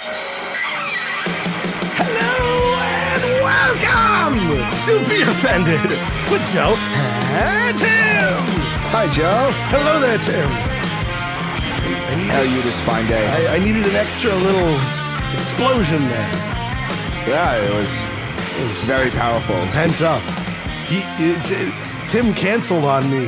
Hello and welcome to Be Offended with Joe and Tim. Hi, Joe. Hello there, Tim. How are you this fine day? I needed an extra little explosion there. Yeah, it was very powerful. Pent up. Tim canceled on me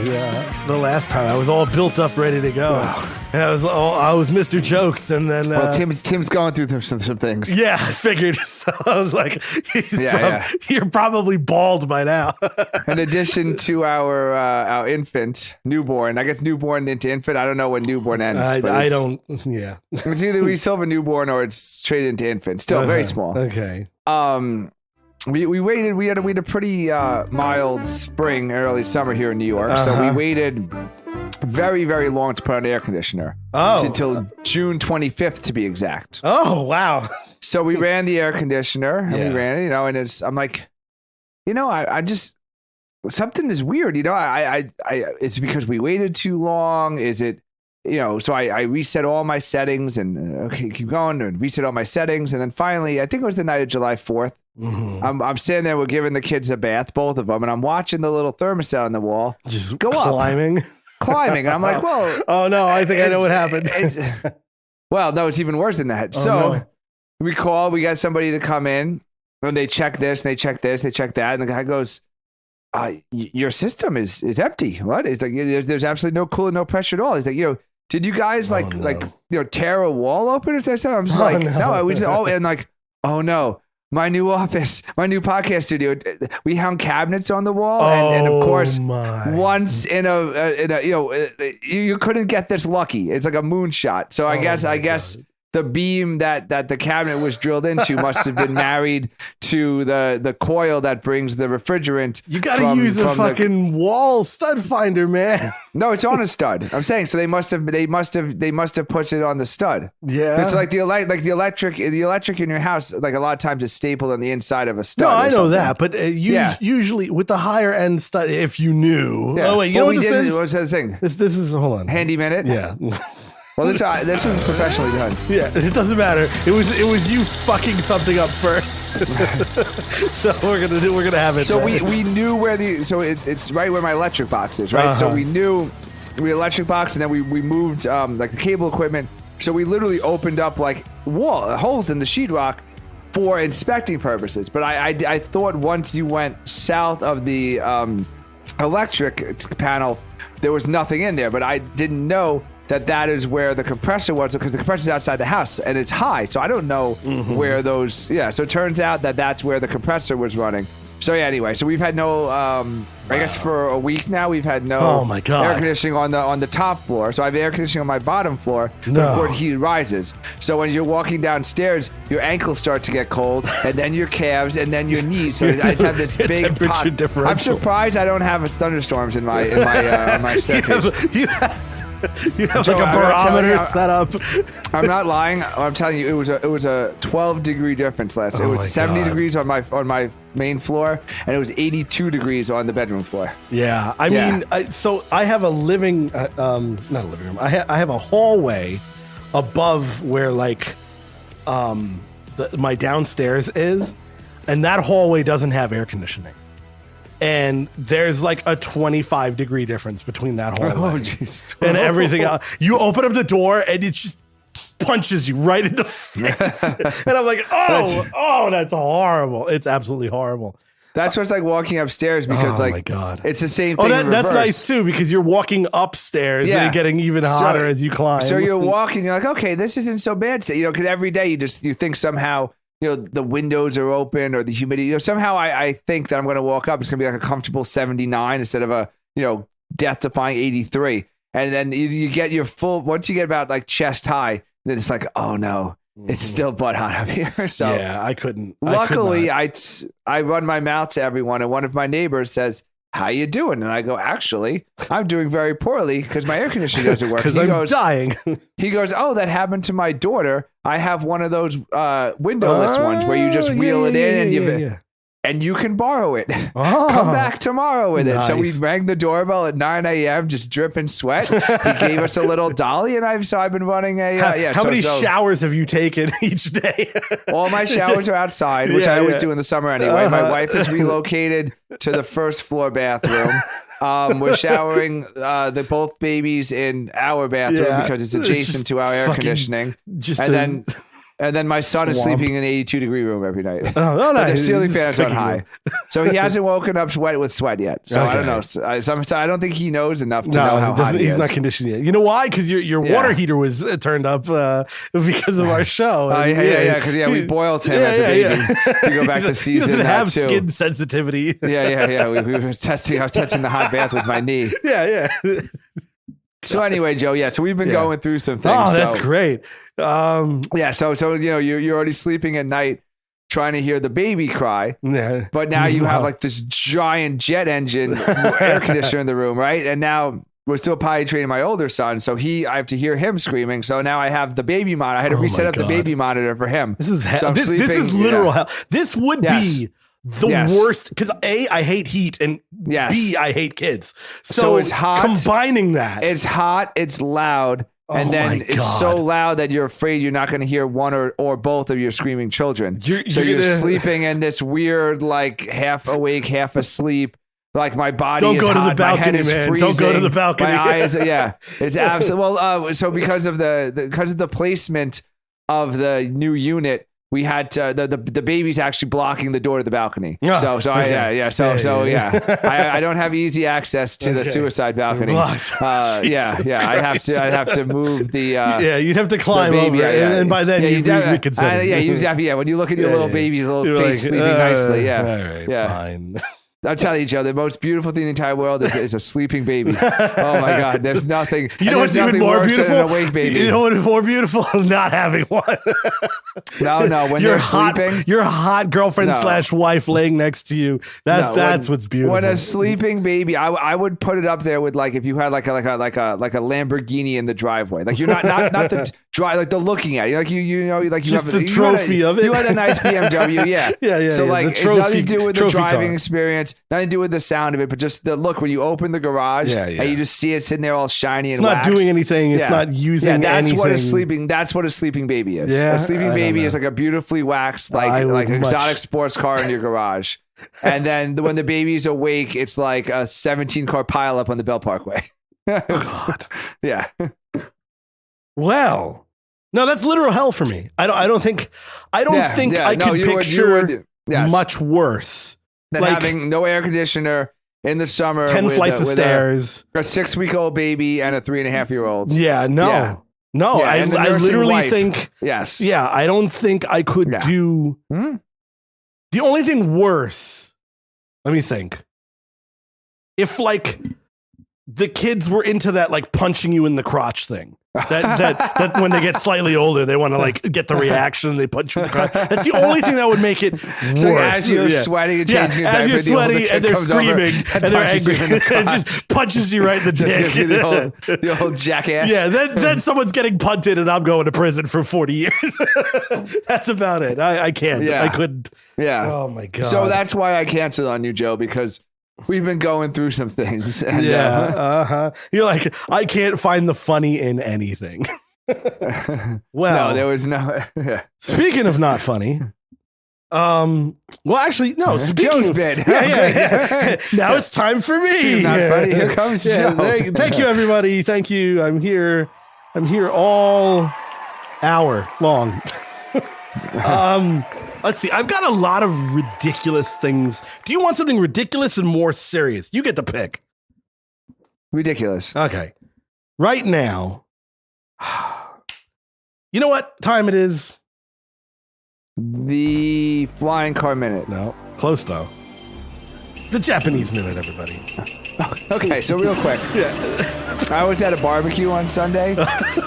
the last time. I was all built up, ready to go. Wow. And I was Mr. Jokes, and then Well, Tim's going through some things. yeah, I figured. So I was like, you're probably bald by now. In addition to our infant, newborn, I guess newborn into infant. I don't know when newborn ends. I don't. Yeah, It's either we still have a newborn or it's straight into infant. Still very small. Okay. We waited. We had a pretty mild spring, early summer here in New York. So we waited very, very long to put on the air conditioner. Oh, Until June 25th to be exact. Oh, wow. So we ran the air conditioner and we ran it, and I'm like, I just, something is weird. It's because we waited too long. Is it, so I reset all my settings and okay, keep going and reset all my settings. And then finally, I think it was the night of July 4th. Mm-hmm. I'm sitting there, we're giving the kids a bath, both of them. And I'm watching the little thermostat on the wall Just go climbing. up. Climbing. And I'm like, well. Oh, no, I think I know what happened. Well, no, it's even worse than that. We got somebody to come in and they check this, and they check this, they check that. And the guy goes, your system is empty. What? It's like, there's absolutely no coolant, no pressure at all. He's like, did you guys tear a wall open or something? I'm just oh no. My new office, my new podcast studio. We hung cabinets on the wall, and of course, once in a you couldn't get this lucky. It's like a moonshot. So I guess the beam that the cabinet was drilled into must have been married to the coil that brings the refrigerant. You got to use a fucking wall stud finder, man. No, it's on a stud. I'm saying so. They must have put it on the stud. Yeah, it's like the electric in your house. Like a lot of times, it's stapled on the inside of a stud. No, I know that, but usually with the higher end stud, if you knew. Yeah. Oh wait, you know what this is? What's that thing? This is hold on. Handy minute. Yeah. Well, this was professionally done. Yeah, it doesn't matter. It was you fucking something up first. So we're gonna have it. So we knew where it's right where my electric box is, right? So we knew we electric box, and then we moved like the cable equipment. So we literally opened up like holes in the sheetrock for inspecting purposes. But I thought once you went south of the electric panel, there was nothing in there. But I didn't know that is where the compressor was, because the compressor's outside the house and it's high. So I don't know where those, so it turns out that's where the compressor was running. So yeah, anyway, so we've had no, I guess for a week now, we've had no air conditioning on the top floor. So I have air conditioning on my bottom floor, but of course heat rises. So when you're walking downstairs, your ankles start to get cold, and then your calves, and then your knees. So I just have this big temperature differential. I'm surprised I don't have thunderstorms in my staircase. You have like a barometer set up. I'm not lying. I'm telling you, it was a 12-degree difference last. It was 70 degrees on my main floor, and it was 82 degrees on the bedroom floor. Yeah, I mean, so I have a living, not a living room. I have a hallway above where my downstairs is, and that hallway doesn't have air conditioning. And there's like a 25-degree difference between that hallway and everything else. You open up the door and it just punches you right in the face. And I'm like, that's horrible. It's absolutely horrible. That's what's like walking upstairs, because my God. It's the same thing. That's nice too, because you're walking upstairs and getting even hotter as you climb. So you're walking, you're like, okay, this isn't so bad. So, because every day you think somehow, the windows are open or the humidity. Somehow I think that I'm going to walk up. It's going to be like a comfortable 79 instead of a, death-defying 83. And then you get your full, once you get about like chest high, then it's like, oh no, it's still butt hot up here. So yeah, I couldn't. Luckily, I run my mouth to everyone, and one of my neighbors says, how you doing? And I go, actually, I'm doing very poorly because my air conditioning doesn't work. Because I'm dying. He goes, oh, that happened to my daughter. I have one of those windowless ones where you just wheel it in and and you can borrow it. Oh, Come back tomorrow with it. So we nice. rang the doorbell at 9 a.m., just dripping sweat. He gave us a little dolly, and I've been running a How many showers have you taken each day? All my showers are outside, which I always do in the summer anyway. My wife is relocated to the first floor bathroom. We're showering the both babies in our bathroom because it's adjacent to our air conditioning. And then my son is sleeping in an 82-degree room every night. Oh, nice. The ceiling fans on high. So he hasn't woken up wet with sweat yet. So I don't know. I don't think he knows enough to know how hot he is. He's not conditioned yet. You know why? Because your water heater was turned up because of our show. Because we boiled him as a baby. We go back to season. He doesn't have skin sensitivity. Yeah. We were testing. I was testing the hot bath with my knee. Yeah. So anyway, Joe. Yeah. So we've been going through some things. Oh, that's great. So you're already sleeping at night trying to hear the baby cry, but now you have like this giant jet engine air conditioner in the room, right? And now we're still potty training my older son, so I have to hear him screaming. So now I have the baby monitor. I had to reset up the baby monitor for him. This is this is literal hell. This would be the worst because A, I hate heat, and B, I hate kids. So it's hot. Combining that, it's hot, it's loud. And then it's so loud that you're afraid you're not going to hear one or both of your screaming children. You're sleeping in this weird, like half awake, half asleep. Like my body is hot. Don't go to the balcony, man. Don't go to the balcony. My eyes, it's absolutely. Well, so because of the placement of the new unit, we had to, the baby's actually blocking the door to the balcony. I don't have easy access to the suicide balcony. I'd have to move the you'd have to climb over and by then you'd reconsider. When you look at your little baby, little face sleeping nicely. All right, fine. I'm telling you, Joe, the most beautiful thing in the entire world is a sleeping baby. Oh my God, there's nothing. You know what's even more beautiful? Than an awake baby. You know what is more beautiful? Not having one. No. When you're sleeping, your hot girlfriend / wife laying next to you. That's what's beautiful. When a sleeping baby, I would put it up there with like if you had like a Lamborghini in the driveway. Like you're not the drive, like the looking at you, like you just have the trophy of it. You had a nice BMW, yeah. So like it's nothing to do with the driving experience. Nothing to do with the sound of it, but just the look when you open the garage and you just see it sitting there all shiny and waxed. Not doing anything. It's not using anything. That's what a sleeping baby is. A sleeping baby is like a beautifully waxed, like exotic sports car in your garage. And then when the baby's awake, it's like a 17-car pileup on the Bell Parkway. Oh God. Yeah. Well, no, that's literal hell for me. I don't think I could picture much worse. Than having no air conditioner in the summer, 10 flights of stairs, a 6-week-old baby and a 3.5-year-old. No. I literally think I don't think I could do. The only thing worse, let me think. If like the kids were into that, like punching you in the crotch thing. That when they get slightly older, they want to like get the reaction. They punch you in the crotch. That's the only thing that would make it worse. So as you're sweating and changing your diaper, as you're sweating and they're screaming and they're angry, it just punches you right in the dick. The old jackass. Yeah, then someone's getting punted and I'm going to prison for 40 years. That's about it. I can't. I couldn't. Yeah. Oh my God. So that's why I canceled on you, Joe, because we've been going through some things. And, You're like, I can't find the funny in anything. Well, no, there was no. Speaking of not funny, well, actually, no. Joe's bit. Now it's time for me. Not funny. Here comes Joe. Thank you, everybody. Thank you. I'm here all hour long. Let's see. I've got a lot of ridiculous things. Do you want something ridiculous and more serious? You get to pick. Ridiculous. Okay. Right now, you know what time it is? The flying car minute. No, close though. The Japanese minute, everybody. Okay, so real quick. I was at a barbecue on Sunday,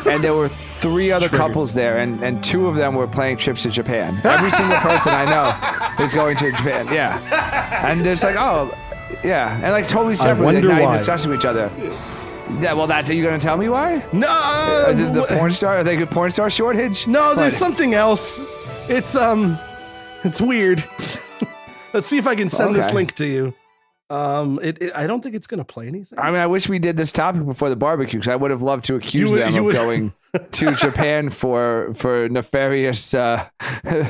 and there were 3 other couples there, and 2 of them were playing trips to Japan. Every single person I know is going to Japan. Yeah, and it's like, and like totally separate, not even discussing with each other. Yeah, well, are you going to tell me why? No, is it the porn star? Are they a porn star shortage? No, there's something else. It's weird. Let's see if I can send this link to you. I don't think it's going to play anything. I mean, I wish we did this topic before the barbecue because I would have loved to accuse them of going to Japan for nefarious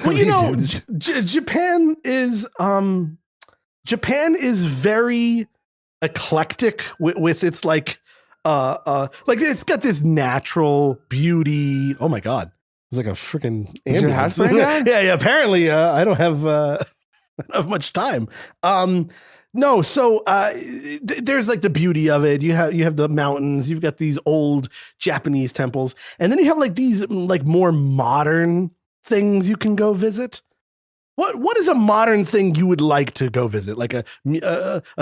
reasons. Japan is very eclectic with its like it's got this natural beauty. Oh my God. It's like a freaking ambulance. Yeah. Apparently, I don't have much time. No, so there's like the beauty of it. You have the mountains. You've got these old Japanese temples, and then you have like these like more modern things you can go visit. What is a modern thing you would like to go visit? Like a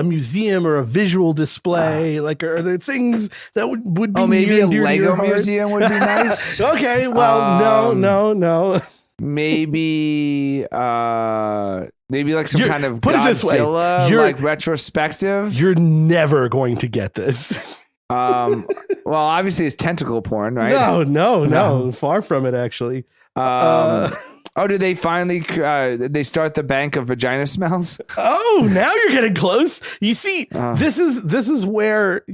museum or a visual display? Like are there things that would be maybe a Lego museum would be nice? Okay, well, no. Maybe like some kind of Godzilla like retrospective. You're never going to get this. Well, obviously it's tentacle porn, right? No. Far from it, actually. Did they finally they start the bank of vagina smells? Oh, now you're getting close. You see, this is where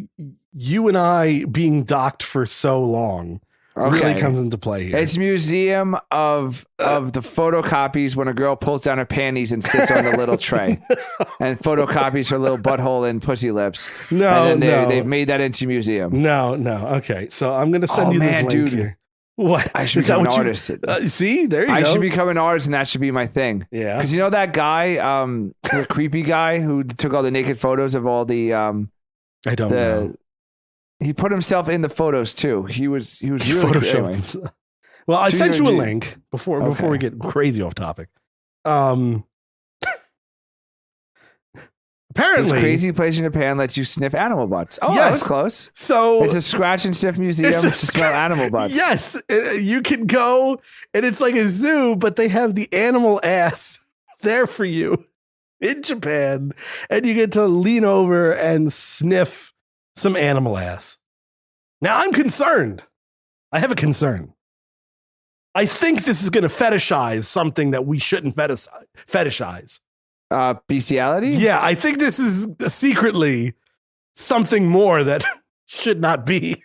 you and I being docked for so long really comes into play here. It's museum of the photocopies when a girl pulls down her panties and sits on the little tray and photocopies her little butthole and pussy lips. They've made that into museum. No. Okay, so I'm gonna send you this link here. What? I should become an artist. See, there you go. I should become an artist, and that should be my thing. Yeah. Because you know that guy, the creepy guy who took all the naked photos of all the. I don't know. He put himself in the photos too. He was really photoshopped himself. Well, I sent you a link before we get crazy off topic. Apparently, this crazy place in Japan lets you sniff animal butts. Oh, yes. That was close. So it's a scratch and sniff museum to smell animal butts. Yes, you can go, and it's like a zoo, but they have the animal ass there for you in Japan, and you get to lean over and sniff some animal ass. Now, I'm concerned. I have a concern. I think this is going to fetishize something that we shouldn't fetishize. Bestiality? Yeah, I think this is secretly something more that should not be.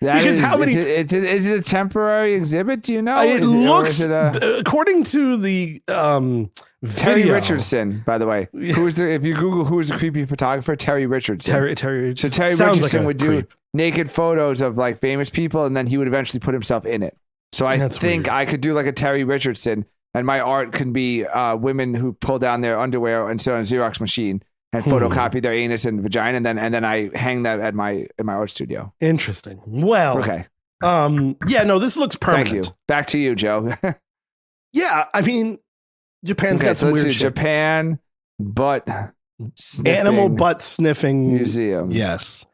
Is it a temporary exhibit? Do you know? It looks, according to the Terry video, Richardson, by the way. If you Google who is the creepy photographer, Terry Richardson. Terry So Terry Richardson would do naked photos of like famous people, and then he would eventually put himself in it. So I think weird. I could do like a Terry Richardson, and my art can be women who pull down their underwear and sit on a Xerox machine and photocopy their anus and vagina, and then I hang that at my art studio. Interesting. Well, okay. This looks permanent. Thank you. Back to you, Joe. Yeah, I mean, Japan's got some weird shit. Japan animal butt sniffing museum. Yes,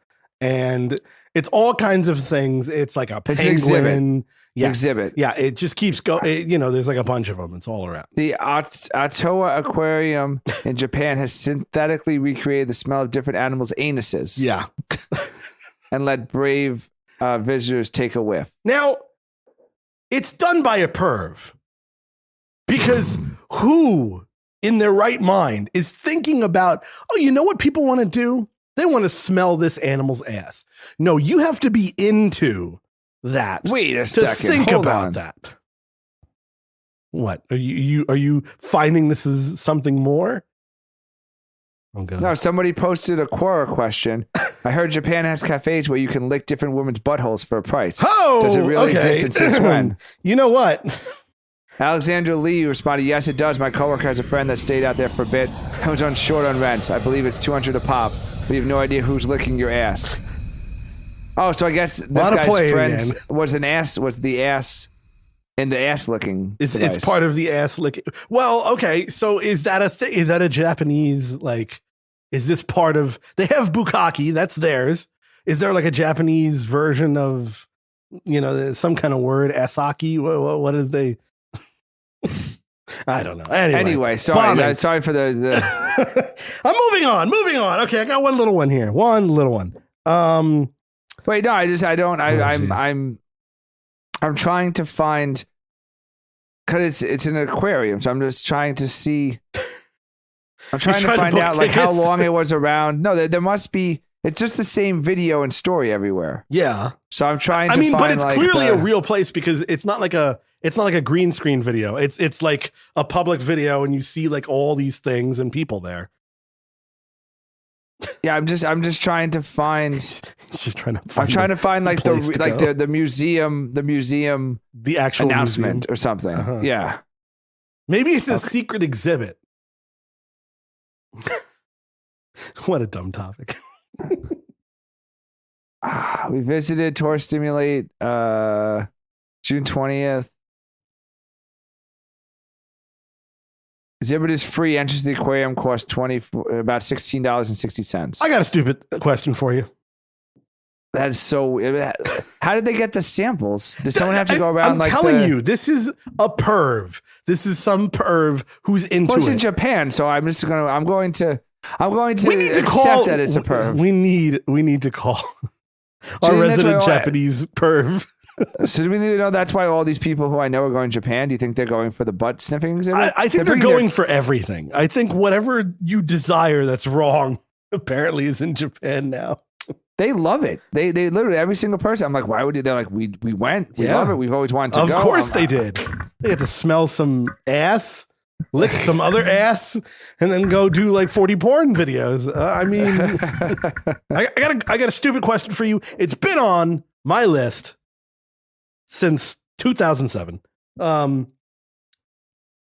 and it's all kinds of things. It's like a penguin. Exhibit. Yeah, it just keeps going. There's like a bunch of them. It's all around. The Atoa Aquarium in Japan has synthetically recreated the smell of different animals' anuses. Yeah. And let brave visitors take a whiff. Now, it's done by a perv. Because who in their right mind is thinking about, you know what people want to do? They want to smell this animal's ass. No, you have to be into that. Wait a second. Think Hold about on. that. What are you finding this is something more? Okay. No, somebody posted a Quora question. I heard Japan has cafes where you can lick different women's buttholes for a price. Oh, does it really exist? And since when? You know what? Alexandra Lee responded, "Yes, it does. My coworker has a friend that stayed out there for a bit. I was on short on rent. I believe it's $200 a pop. We have no idea who's licking your ass." Oh, so I guess this guy's friend was the ass in the ass licking. It's part of the ass licking. Well, okay. So is that a thing? Is that a Japanese, like, is this part of, they have bukkake, that's theirs. Is there like a Japanese version of, some kind of word, asaki? What is they? I don't know. Anyway, sorry for the I'm moving on. Okay, I got one little one here. Wait, no, I'm trying to find, because it's an aquarium, so I'm just trying to see I'm trying to find out like how long it was around. No, there must be. It's just the same video and story everywhere. Yeah. So I'm trying to find, but it's like, clearly a real place because it's not like a green screen video. It's like a public video and you see like all these things and people there. Yeah, I'm just trying to find. Just trying to find. I'm trying to find like the museum, the actual announcement museum. Or something. Uh-huh. Yeah. Maybe it's a secret exhibit. What a dumb topic. We visited Tour Stimulate June 20th. Exhibit is free. Entrance to the aquarium costs about $16.60. I got a stupid question for you. That's so. How did they get the samples? Did someone have to go around? I'm telling you, this is a perv. This is some perv who's into it. It's in Japan, so I'm going to we need to accept call, that it's a perv. We need to call our resident Japanese perv. So do we know that's why all these people who I know are going to Japan? Do you think they're going for the butt sniffing exhibit? I think they're going for everything. I think whatever you desire that's wrong apparently is in Japan now. They love it. They literally, every single person. I'm like, why would you? They're like, we went. We love it. We've always wanted to go. Of course they did. They had to smell some ass, lick some other ass, and then go do like 40 porn videos. I mean, I got a stupid question for you. It's been on my list since 2007. 9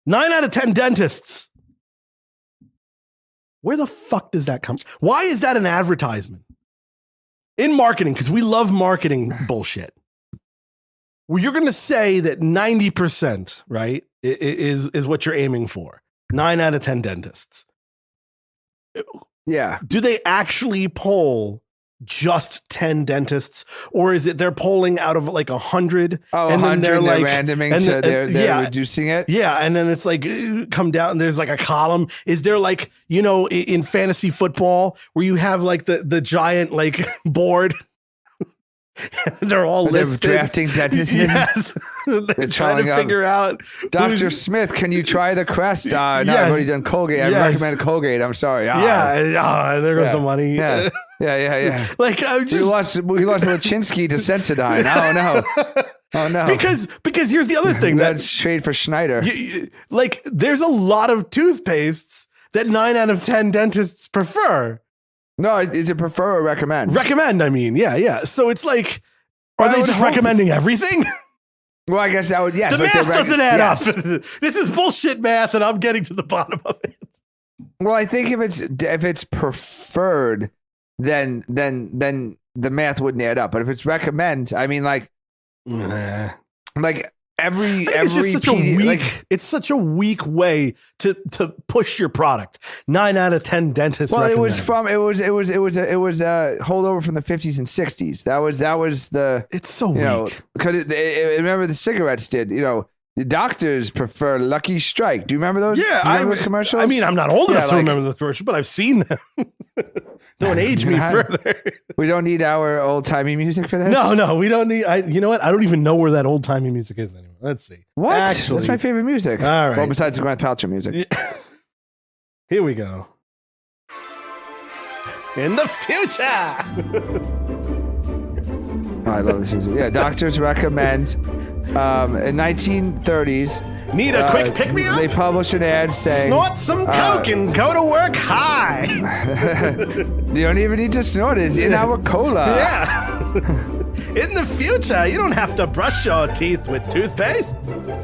out of 10 dentists. Where the fuck does that come? Why is that an advertisement? In marketing, because we love marketing bullshit. Well, you're going to say that 90%, right, is what you're aiming for. 9 out of 10 dentists. Yeah. Do they actually poll just 10 dentists, or is it they're polling out of like 100? Oh, and then they're like randoming, and they're reducing it. Yeah, and then it's like come down and there's like a column. Is there like, you know, in fantasy football where you have like the giant like board? They're all listed. They're drafting dentists. Yes. They're trying to figure out. Dr. Smith, can you try the Crest? No, I've already done Colgate. I recommend Colgate. I'm sorry. There goes the money. Yeah. Like I'm just we lost Lachinsky to Sensodyne. Oh no. Because here's the other thing. That's trade for Schneider. Like there's a lot of toothpastes that 9 out of 10 dentists prefer. No, is it prefer or recommend? Recommend, I mean, yeah. So it's like, are they just recommending everything? Well, I guess that would, yes. The math doesn't add up. This is bullshit math, and I'm getting to the bottom of it. Well, I think if it's preferred, then the math wouldn't add up. But if it's recommend, I mean, like it's such a weak way to push your product. 9 out of 10 dentists. Well, recommend. it was a holdover from the 50s and 60s. That was the. It's so weak. Because remember the cigarettes did. You know, the doctors prefer Lucky Strike. Do you remember those? Yeah, I remember those commercials. I mean, I'm not old enough to remember those commercials, but I've seen them. Don't age me further. We don't need our old timey music for this. No, we don't need. You know what? I don't even know where that old timey music is anymore. Let's see. What? Actually, that's my favorite music. All right. Well, besides the Gwyneth Paltrow music. Here we go. In the future. Oh, I love this music. Yeah, doctors recommend. In 1930s. Need a quick pick-me-up? They published an ad saying... Snort some coke and go to work high. You don't even need to snort it. In our cola. Yeah. In the future, you don't have to brush your teeth with toothpaste.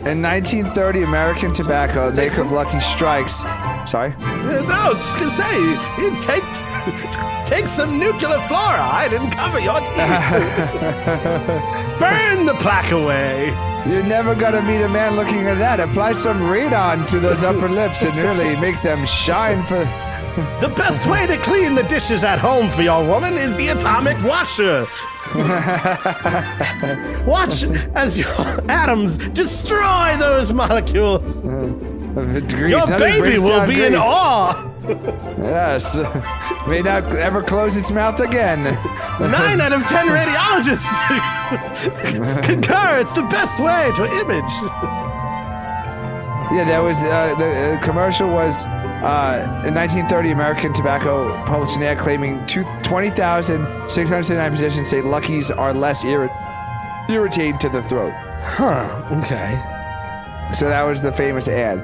In 1930, American Tobacco, they could Lucky Strikes. Sorry? No, I was just going to say, you take some nuclear fluoride and cover your teeth. Burn the plaque away. You're never going to meet a man looking at that. Apply some Radon to those upper lips and really make them shine for... The best way to clean the dishes at home for your woman is the atomic washer. Watch as your atoms destroy those molecules. Your baby will be in awe. Yes. May not ever close its mouth again. 9 out of 10 radiologists concur it's the best way to image. Yeah, there was the commercial was in 1930, American Tobacco published an ad claiming 20,679 physicians say Luckies are less irritating to the throat. Huh. Okay. So that was the famous ad.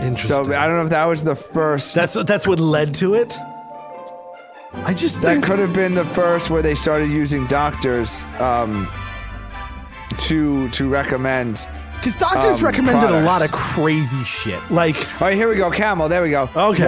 Interesting. So I don't know if that was the first. That's what led to it. I just That think could have been the first where they started using doctors to recommend. because doctors recommended products. a lot of crazy shit. Like, All right, here we go. Camel. There we go. Okay.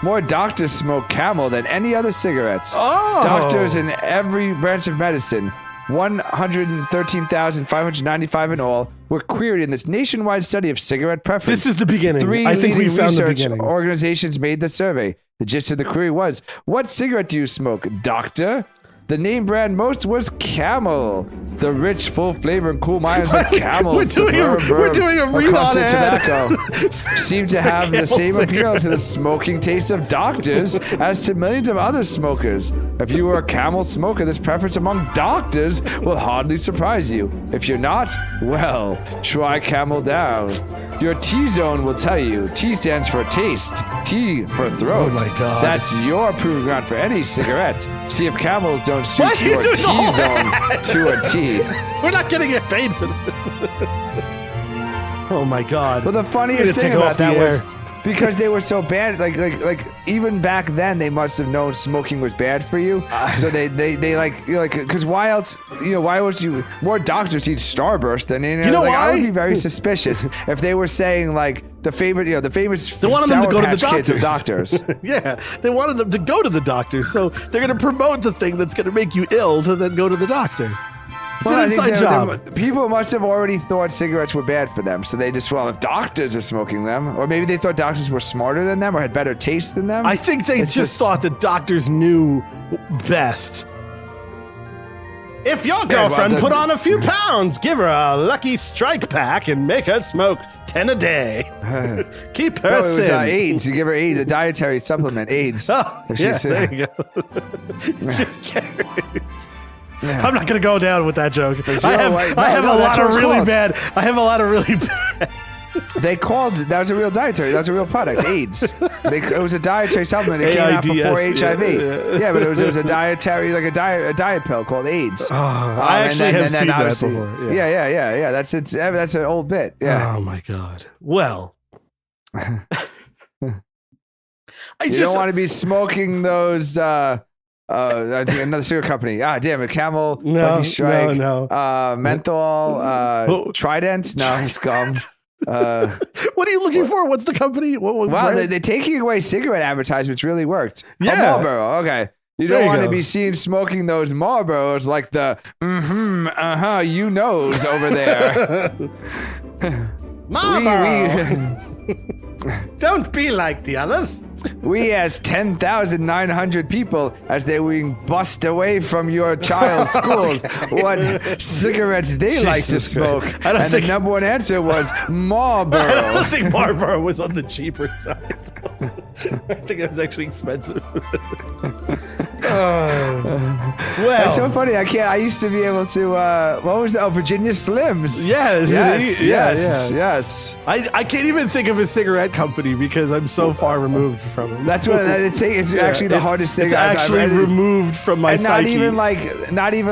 More doctors smoke Camel than any other cigarettes. oh, Doctors in every branch of medicine, 113,595 in all, were queried in this nationwide study of cigarette preference. This is the beginning. Three I think we leading found the research beginning. organizations made the survey. The gist of the query was, what cigarette do you smoke, doctor? The name brand most was Camel. The rich, full flavor and cool minds of Camel. We're doing a read on ad. Tobacco seem to have the Camel same appeal cigarette. to the smoking taste of doctors as to millions of other smokers. If you are a Camel smoker, this preference among doctors will hardly surprise you. If you're not, well, try Camel down. Your T-zone will tell you. T stands for taste. T for throat. Oh my God. That's your proving ground for any cigarette. See if Camels don't suit Why are you your doing all T-zone that? to a T. we're not getting get paid for this. Oh my God. Well, the We're funniest gonna thing take about off the that was air. because they were so bad. Like even back then, they must have known smoking was bad for you. So they because why else? Why would you? More doctors eat Starburst than You know I why? would be very suspicious if they were saying like the famous They wanted them to go to the Sour Patch Kids of doctors. doctors. Yeah, they wanted them to go to the doctor, so they're going to promote the thing that's going to make you ill to then go to the doctor. It's Well, an I think inside job. people must have already thought cigarettes were bad for them, so they just, if doctors are smoking them, or maybe they thought doctors were smarter than them or had better taste than them. I think they It's just thought that doctors knew best. If your girlfriend put on a few pounds, give her a Lucky Strike pack and make her smoke 10 a day. Keep her No, it was thin. AIDS. You give her AIDS, a dietary supplement, AIDS. Oh, If yeah, she's- there you go. Just kidding. I'm not going to go down with that joke. I have a lot of really bad. They called that was a real dietary. That was a real product. AIDS. It was a dietary supplement. It came out AIDS, before HIV. yeah. But it was a dietary, like a diet pill called AIDS. I actually have seen that before. Yeah. That's an old bit. Yeah. Oh my God. Well, You don't want to be smoking those. Another cigarette company. Ah, damn it. Camel, Lucky Strike, no. menthol, Trident. No, it's gum. What are you looking for? What's the company? What Wow, brand? they're taking away cigarette advertisements really worked. Yeah. Oh, Marlboro. Okay. You There don't you want to go. be seen smoking those Marlboros like the you knows over there. Marlboro. Don't be like the others. We as 10,900 people, as they were being bussed away from your child's schools, what cigarettes they like to Jesus smoke. Christ. I don't And think- the number one answer was I Marlboro. don't think Marlboro was on the cheaper side. I think it was actually expensive. That's so funny. I used to be able to. What was that? Oh, Virginia Slims. Yes. I can't even think of a cigarette company because I'm so far removed from it. That's what it's actually the hardest thing. It's actually I've removed from my and not psyche. even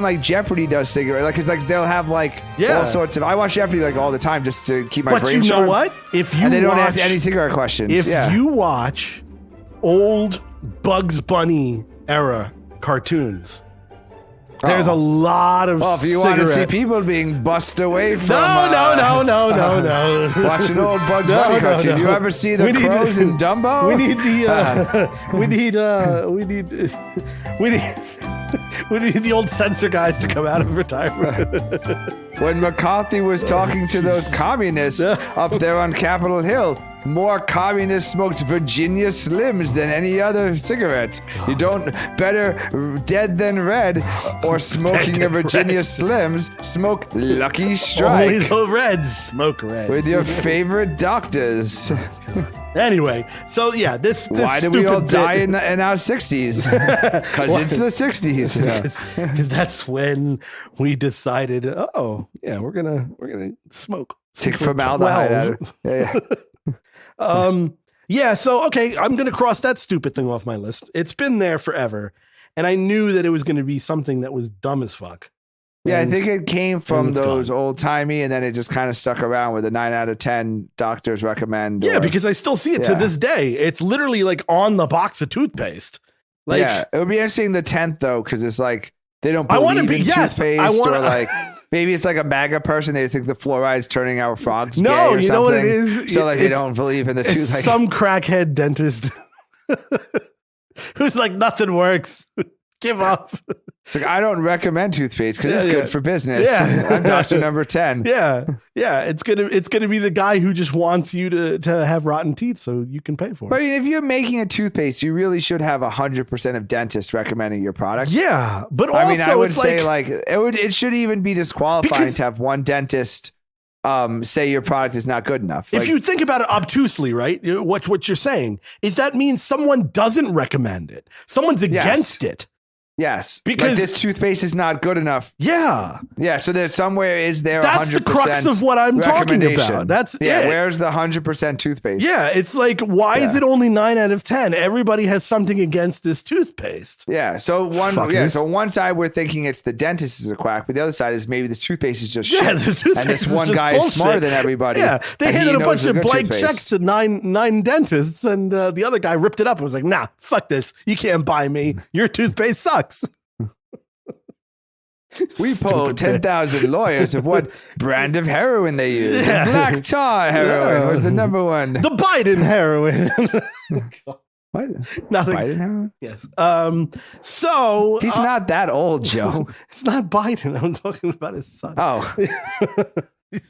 like Jeopardy does cigarette. Like it's like they'll have like all sorts of. I watch Jeopardy like all the time just to keep my but brain you know sharp. what? If you And they don't watch, ask any cigarette questions. if Yeah. you watch old Bugs Bunny era cartoons, there's a lot of Well, if you want to see cigarette. people being bussed away from No. watch an old Bugs Bunny cartoon. You ever see the crows in Dumbo? We need the we need the old censor guys to come out of retirement. When McCarthy was talking to those communists up there on Capitol Hill, more communists smoked Virginia Slims than any other cigarette. You don't better dead than red or smoking a Virginia Slims, smoke Lucky Only Strike the Reds smoke Reds. with your favorite doctors. Anyway, so yeah, this Why do we all stupid die bit- in our 60s? Because it's the 60s. Because that's when we decided, oh yeah, we're gonna smoke Take formaldehyde out of it. Yeah. Yeah, so, okay, I'm going to cross that stupid thing off my list. It's been there forever, and I knew that it was going to be something that was dumb as fuck. Yeah, I think it came from those old-timey, and then it just kind of stuck around with a 9 out of 10 doctors recommend. Yeah, because I still see it to this day. It's literally like on the box of toothpaste. Like, yeah, it would be interesting the 10th, though, because it's like they don't believe in toothpaste, or like maybe it's like a MAGA person. They think the fluoride's turning our frogs gay or you know what it is? So like they don't believe in the tooth. Like, some crackhead dentist who's like, nothing works. Give up. It's like, I don't recommend toothpaste because it's good for business. Yeah. I'm doctor number 10. Yeah. It's gonna be the guy who just wants you to have rotten teeth so you can pay for it. But if you're making a toothpaste, you really should have 100% of dentists recommending your product. Yeah. But also, I would say it should even be disqualifying to have one dentist say your product is not good enough. If you think about it obtusely, right? What you're saying is that means someone doesn't recommend it. Someone's against it. Yes, because this toothpaste is not good enough. Yeah. So there's somewhere is there. That's 100% the crux of what I'm talking about. That's it. Where's the 100% toothpaste? Yeah, it's like, why is it only 9 out of 10? Everybody has something against this toothpaste. Yeah. So one side we're thinking it's the dentist is a quack, but the other side is maybe this toothpaste is just shit. The toothpaste and this one guy is smarter than everybody. Yeah, they handed a bunch of blank checks to nine dentists, and the other guy ripped it up and was like, "Nah, fuck this. You can't buy me. Your toothpaste sucks." We polled 10,000 lawyers of what brand of heroin they use. Yeah. Black tar heroin was the number one. The Biden heroin. What? Nothing. Biden heroin? Yes. So he's not that old, Joe. It's not Biden. I'm talking about his son. Oh. He's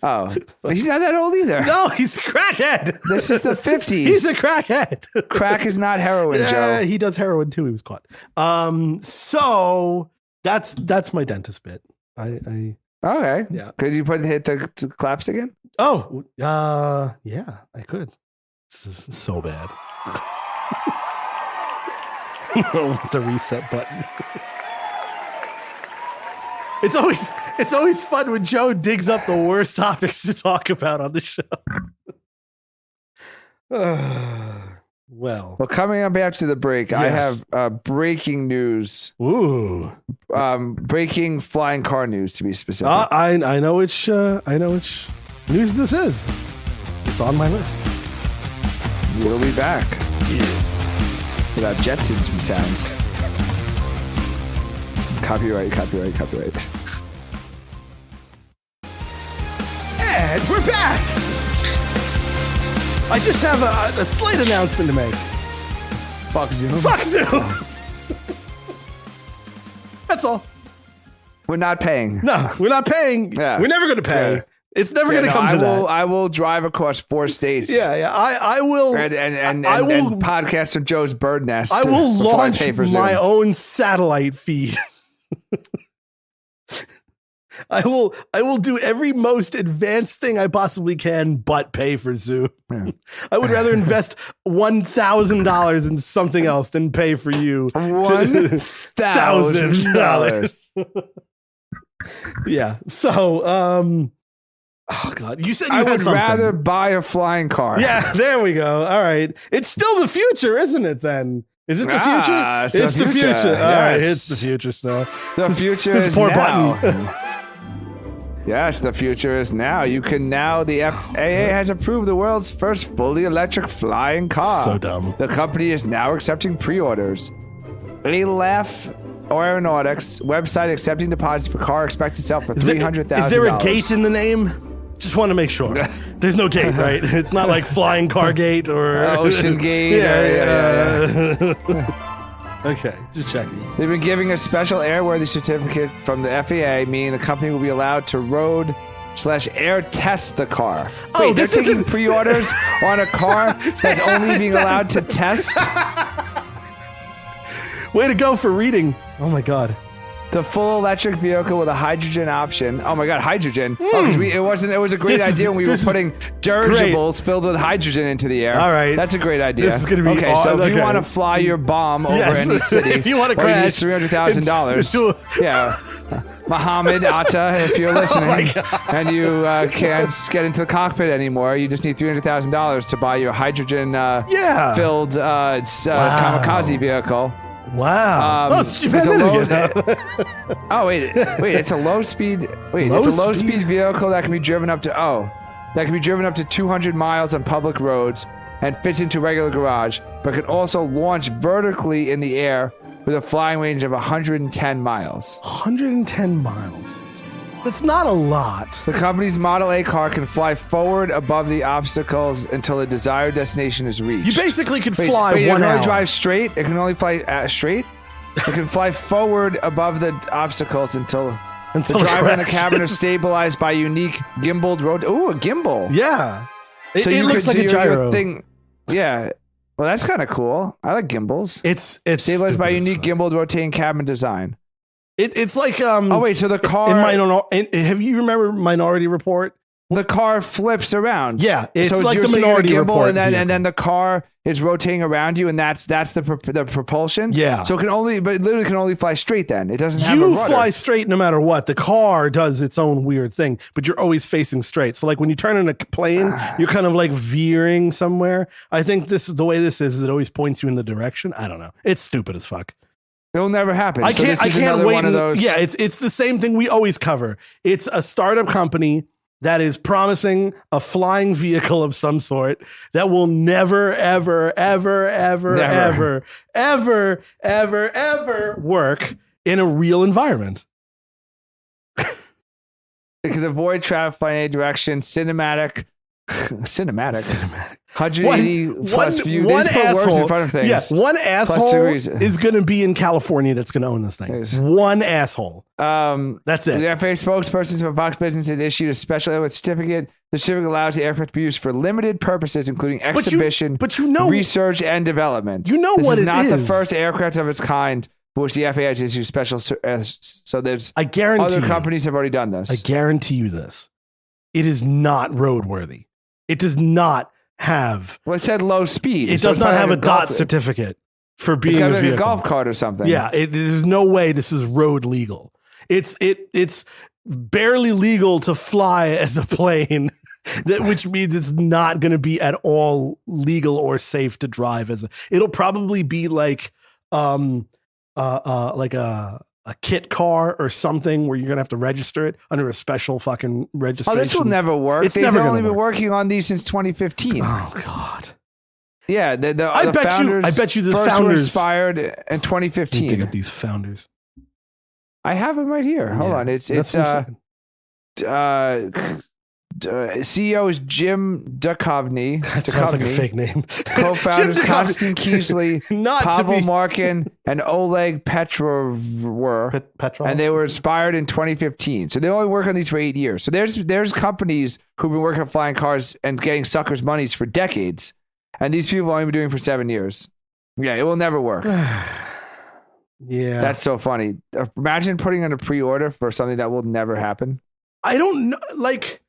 not that old either. No, he's a crackhead. This is the 50s. He's a crackhead. Crack is not heroin, Joe. He does heroin too. He was caught. So that's my dentist bit. Okay. Yeah. Could you hit the claps again? Oh, yeah, I could. This is so bad. I don't want the reset button. It's always fun when Joe digs up the worst topics to talk about on the show. Well, coming up after the break, yes. I have breaking news. Ooh, breaking flying car news to be specific. I know which news this is. It's on my list. We'll be back. Yes. Without Jetsons sounds. Copyright. And we're back. I just have a slight announcement to make. Fuck Zoom. That's all. We're not paying. No, we're not paying. Yeah. We're never going to pay. Yeah. It's never going to come to that. I will drive across 4 states. Yeah. I will. And podcast from Joe's bird nest. I will launch my own satellite feed. I will do every most advanced thing I possibly can, but pay for Zoom. Yeah. I would rather invest $1,000 in something else than pay for you $1,000. Yeah. So, oh God, you said you had something. I would rather buy a flying car. Yeah, there we go. All right, it's still the future, isn't it? Then. Is it the future? It's the future. Yes. All right, it's the future stuff. The future is poor now. Button. Yes, the future is now. You can now. The FAA has approved the world's first fully electric flying car. So dumb. The company is now accepting pre-orders. Aleph Aeronautics website accepting deposits for car expected to sell for $300,000. Is there a gate in the name? Just want to make sure. There's no gate, right? It's not like Flying Car Gate or Ocean Gate. Yeah. Okay, just checking. They've been giving a special airworthy certificate from the FAA, meaning the company will be allowed to road/air test the car. Wait, they're taking pre-orders on a car that's only being allowed to test? Way to go for reading. Oh my God. the full electric vehicle with a hydrogen option. Oh my God, hydrogen! Oh, 'cause it was a great idea when we were putting dirigibles filled with hydrogen into the air. All right, that's a great idea. This is going to be okay. So if you want to fly your bomb over any city, if you want to crash, $300,000. Yeah, Muhammad Atta, if you're listening, and you can't get into the cockpit anymore, you just need $300,000 to buy your hydrogen filled kamikaze vehicle. Wow! It's a low speed. It's a low speed vehicle that can be driven up to 200 miles on public roads and fits into a regular garage, but can also launch vertically in the air with a flying range of 110 miles. 110 miles. That's not a lot. The company's Model A car can fly forward above the obstacles until the desired destination is reached. You basically could fly 1 hour. It can only drive straight. It can only fly straight. It can fly forward above the obstacles until the driver and the cabin are stabilized by unique gimbaled road. Ooh, a gimbal. Yeah. It looks like a gyro. Yeah. Well, that's kind of cool. I like gimbals. It's stabilized by unique gimbaled rotating cabin design. It's like so the car have you remember Minority Report? The car flips around. Yeah, it's so like the Minority Report, and then the car is rotating around you, and that's the propulsion. Yeah, so it literally can only fly straight. Then it doesn't have a rudder. You fly straight no matter what. The car does its own weird thing, but you're always facing straight. So like when you turn in a plane, you're kind of like veering somewhere. I think the way this is it always points you in the direction. I don't know. It's stupid as fuck. It'll never happen. I can't wait. Yeah, it's the same thing we always cover. It's a startup company that is promising a flying vehicle of some sort that will never, ever, ever, ever, ever, ever, ever, ever work in a real environment. It can avoid traffic in any direction. Cinematic. 180 plus view. One asshole in front of things. Yes, one asshole is going to be in California that's going to own this thing. One asshole. That's it. The FAA spokesperson for Fox Business had issued a special airworthiness certificate. The certificate allows the aircraft to be used for limited purposes, including exhibition, research, and development. You know this what is it not is. the first aircraft of its kind for which the FAA has issued special. So there's. I guarantee other companies have already done this. I guarantee you this. It is not roadworthy. It does not have. Well, it said low speed. It does not have a DOT certificate for being a vehicle. A golf cart or something. Yeah, there's no way this is road legal. It's barely legal to fly as a plane, which means it's not going to be at all legal or safe to drive as a. It'll probably be like a kit car or something where you're going to have to register it under a special fucking registration. Oh, this will never work. They've only been working on these since 2015. Oh, God. Yeah. I bet you the founders inspired in 2015. Dig up these founders. I have them right here. Hold on. It's CEO is Jim Duchovny. That sounds like a fake name. Co-founders Konstantin Kiesley, Pavel Markin, and Oleg Petrov and they were inspired in 2015. So they only work on these for 8 years. So there's companies who've been working on flying cars and getting suckers' monies for decades, and these people have only been doing it for 7 years. Yeah, it will never work. Yeah, that's so funny. Imagine putting in a pre-order for something that will never happen. I don't know, like.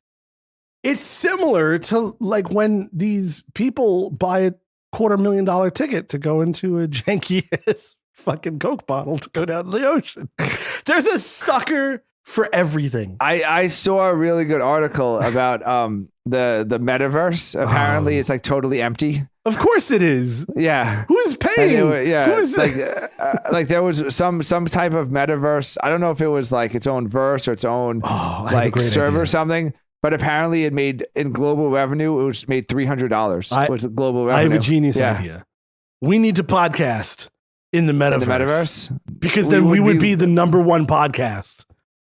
It's similar to like when these people buy a $250,000 ticket to go into a janky ass fucking Coke bottle to go down to the ocean. There's a sucker for everything. I saw a really good article about the metaverse. Apparently, it's like totally empty. Of course it is. Yeah. Who's paying? Who's like there was some type of metaverse. I don't know if it was like its own verse or its own like server or something. But apparently, it made in global revenue. It was made $300. Was global revenue? I have a genius idea. We need to podcast in the metaverse, because then we would be the #1 podcast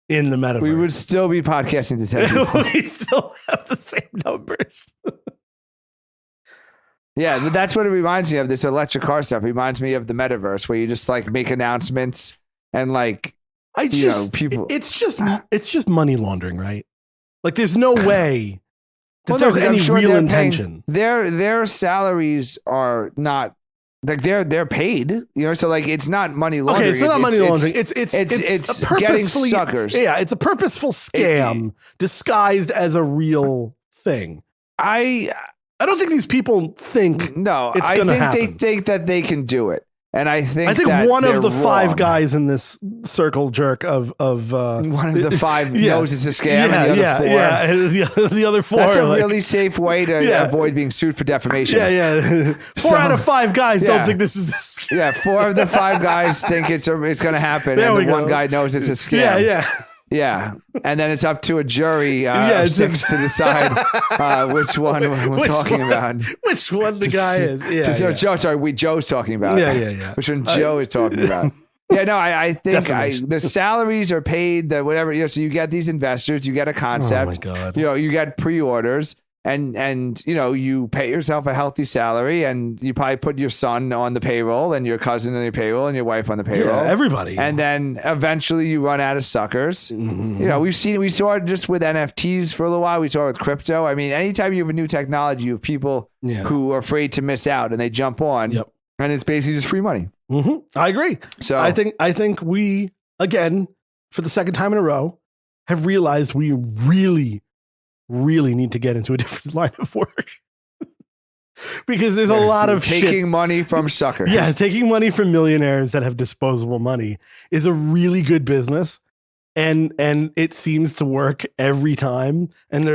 in the metaverse. We would still be podcasting to 10 people. We still have the same numbers. Yeah, but that's what it reminds me of. This electric car stuff reminds me of the metaverse, where you just like make announcements and like people. It's just money laundering, right? Like, there's no way that there's any real intention. Their salaries are not like they're paid, so like it's not money laundering. Okay, it's not money laundering. It's a getting suckers. Yeah, it's a purposeful scam disguised as a real thing. I don't think these people think it's going to happen. They think that they can do it. And I think one of the 5 guys in this circle jerk of one of the 5 knows it's a scam. And the other 4. That's a really safe way to avoid being sued for defamation. 4 out of 5 guys don't think this is. 4 of the 5 guys think it's going to happen, and the one guy knows it's a scam. Yeah, and then it's up to a jury of 6 to decide which one we're talking about. Which one the guy is. Joe's talking about. Which one Joe is talking about. I think the salaries are paid, that whatever, so you get these investors, you get a concept. Oh my God. You get pre-orders. And you pay yourself a healthy salary, and you probably put your son on the payroll, and your cousin on your payroll, and your wife on the payroll. Yeah, everybody. And then eventually you run out of suckers. Mm-hmm. We saw it just with NFTs for a little while. We saw it with crypto. I mean, anytime you have a new technology, you have people who are afraid to miss out, and they jump on. Yep. And it's basically just free money. Mm-hmm. I agree. So I think we, again, for the second time in a row, have realized we really need to get into a different line of work. Because there's a lot of taking money from suckers. Yeah, taking money from millionaires that have disposable money is a really good business, and it seems to work every time. And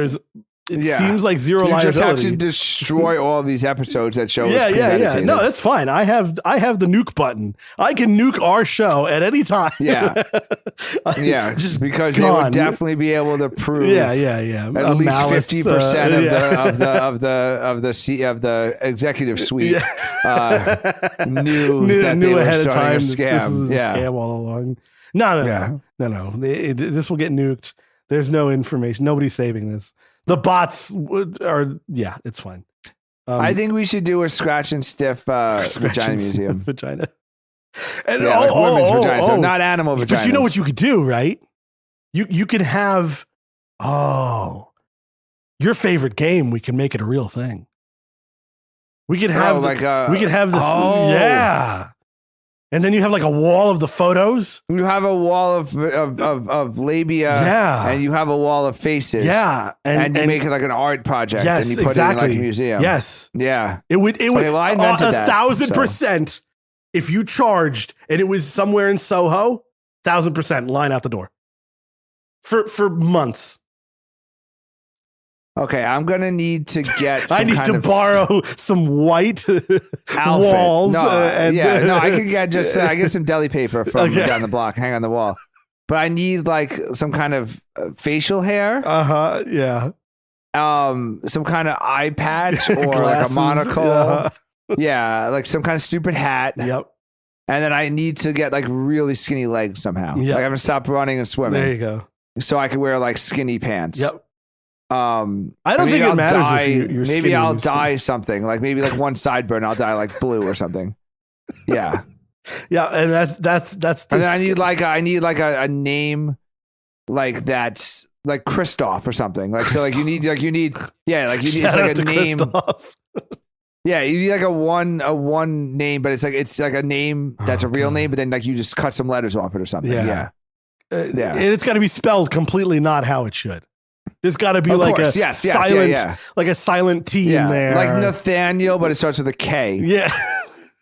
it seems like zero liability. You just have to destroy all of these episodes that show. Yeah. No, that's fine. I have the nuke button. I can nuke our show at any time. Yeah, just because they would definitely be able to prove. Yeah. At least 50% of the executive suite knew ahead of time a scam. This is a scam all along. No. This will get nuked. There's no information. Nobody's saving this. The bots it's fine. I think we should do a scratch and stiff vagina museum. Vagina. And women's vagina, so not animal vaginas. But you know what you could do, right? You could have your favorite game. We can make it a real thing. We could have we could have this. And then you have like a wall of the photos. You have a wall of labia. Yeah. And you have a wall of faces. Yeah. And you make it like an art project. Yes, and you put it in like a museum. Yes. Yeah. It would I invented that, 1,000%. If you charged and it was somewhere in Soho, 1,000% line out the door. For months. Okay, I'm gonna need to get. I need to borrow some white walls. I can get I get some deli paper from down the block, hang on the wall. But I need like some kind of facial hair. Yeah. Some kind of eye patch or Glasses, like a monocle. Yeah, like some kind of stupid hat. Yep. And then I need to get like really skinny legs somehow. Yep. Like I'm gonna stop running and swimming. There you go. So I can wear like skinny pants. Yep. I don't think it matters if you're maybe I'll dye something, like maybe like one sideburn I'll dye like blue or something. Yeah. Yeah, and that's and then I need like a name like that's like Christoph or something. Like so like you need it's like a name. Yeah, you need like a one name, but it's like a name that's a real name, but then like you just cut some letters off it or something. Yeah. And it's got to be spelled completely not how it should. There's got to be like a silent T in there, like Nathaniel, but it starts with a K. Yeah,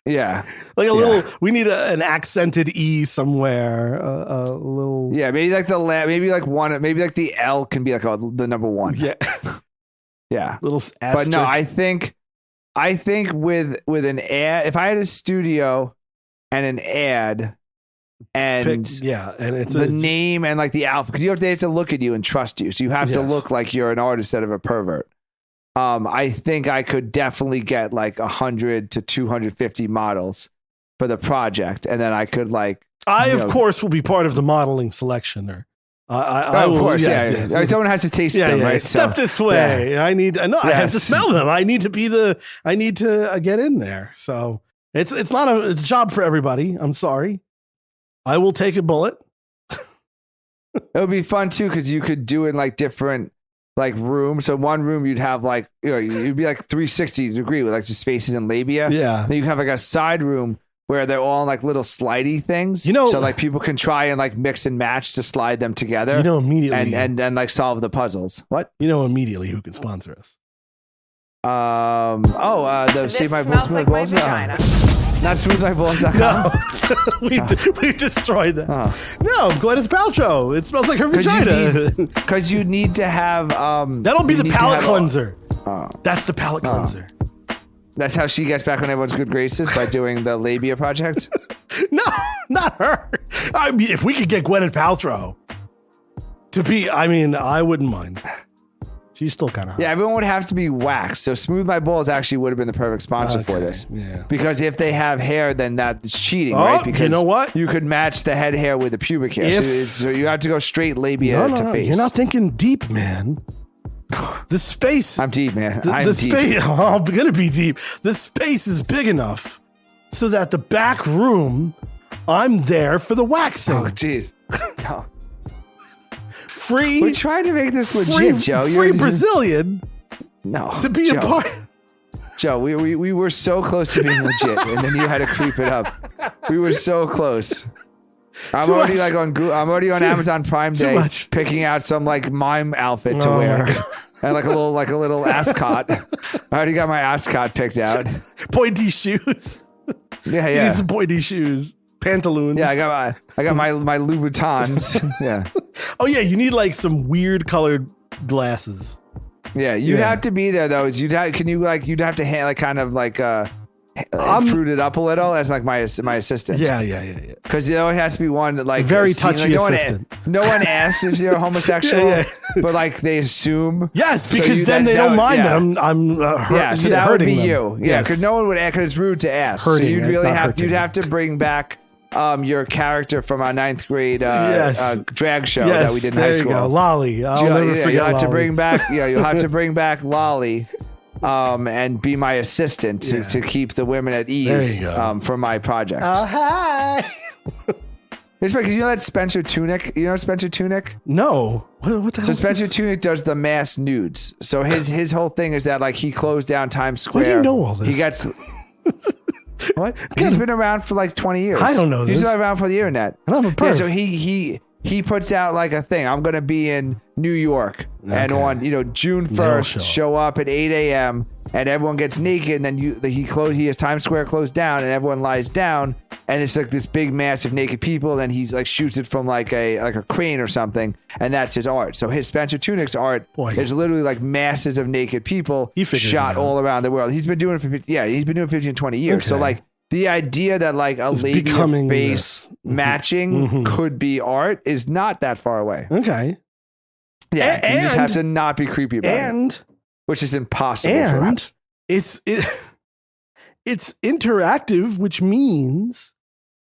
yeah, like a little. We need an accented E somewhere. A little. Yeah, maybe like maybe like the L can be like the number 1. Yeah, yeah, little asterisk. But no, I think with an ad, if I had a studio and an ad. And and it's the name and like the outfit, because they have to look at you and trust you, so you have to look like you're an artist instead of a pervert. I think I could definitely get like 100 to 250 models for the project, and then I could like. Of course will be part of the modeling selection, or of course, yeah. Someone has to taste them, right? Step this way. I have to smell them. I need to get in there. So it's not a job for everybody. I'm sorry. I will take a bullet. It would be fun too, because you could do it like different, like room. So one room you'd have like, you'd be like 360 degree with like just faces and labia. Yeah. Then you have like a side room where they're all like little slidey things. So like people can try and like mix and match to slide them together. Immediately. And like solve the puzzles. What? Immediately who can sponsor us. The Save My Balls. Like my vagina. Not smoothmyballs.com. No, we destroyed that. No, Gwyneth Paltrow. It smells like her vagina. Because you need to have. That'll be the palate cleanser. That's the palate cleanser. That's how she gets back on everyone's good graces, by doing the labia project. No, not her. I mean, if we could get Gwyneth Paltrow to be, I wouldn't mind. She's still kind of hot. Yeah, everyone would have to be waxed. So Smooth My Balls actually would have been the perfect sponsor for this. Yeah. Because if they have hair, then that's cheating, right? Because you know what? You could match the head hair with the pubic hair. So you have to go straight labia to face. You're not thinking deep, man. The space. I'm deep, man. I'm deep. I'm going to be deep. The space is big enough so that the back room, I'm there for the waxing. Oh, jeez. No. Free. We're trying to make this legit, Joe. Free Brazilian. No. To be a part. Joe, we were so close to being legit, and then you had to creep it up. We were so close. I'm already on Amazon Prime Day picking out some like mime outfit to wear. And like a little ascot. I already got my ascot picked out. Pointy shoes. Yeah. You need some pointy shoes. Pantaloons. Yeah, I got my Louboutins. Yeah. Oh yeah, you need like some weird colored glasses. Yeah, you'd have to be there though. You'd have to fruit it up a little as like my assistant. Yeah. Because it always has to be one like very touchy assistant. No one asks if you're homosexual, yeah. But like they assume. Yes, because then they don't mind that I'm so that would be them. you. Yeah, because no one would ask. Because it's rude to ask. So you'd really have to bring back your character from our 9th grade drag show that we did in high school. Go. Lolly. I'll never forget you'll have Lolly. to bring back. Yeah, you'll have to bring back Lolly. And be my assistant to keep the women at ease for my project. Oh, hi. It's because you know that Spencer Tunick? You know Spencer Tunick? No. What the hell? So Spencer Tunick does the mass nudes. So his whole thing is that like he closed down Times Square. Why do you know all this? He gets... What? He's been around for like 20 years. I don't know this. He's been around for the internet. And I'm a perv. Yeah, so he puts out like a thing. I'm going to be in New York and on June 1st, show up at 8 a.m. and everyone gets naked. And then he has Times Square closed down and everyone lies down. And it's like this big mass of naked people. Then he like shoots it from like a crane or something. And that's his art. So his Spencer Tunick's art is literally like masses of naked people shot all around the world. He's been doing it for 15, 20 years. Okay. So like the idea that like a lady face matching could be art is not that far away. Okay. Yeah, you just have to not be creepy about it. Which is impossible, perhaps. It's interactive, which means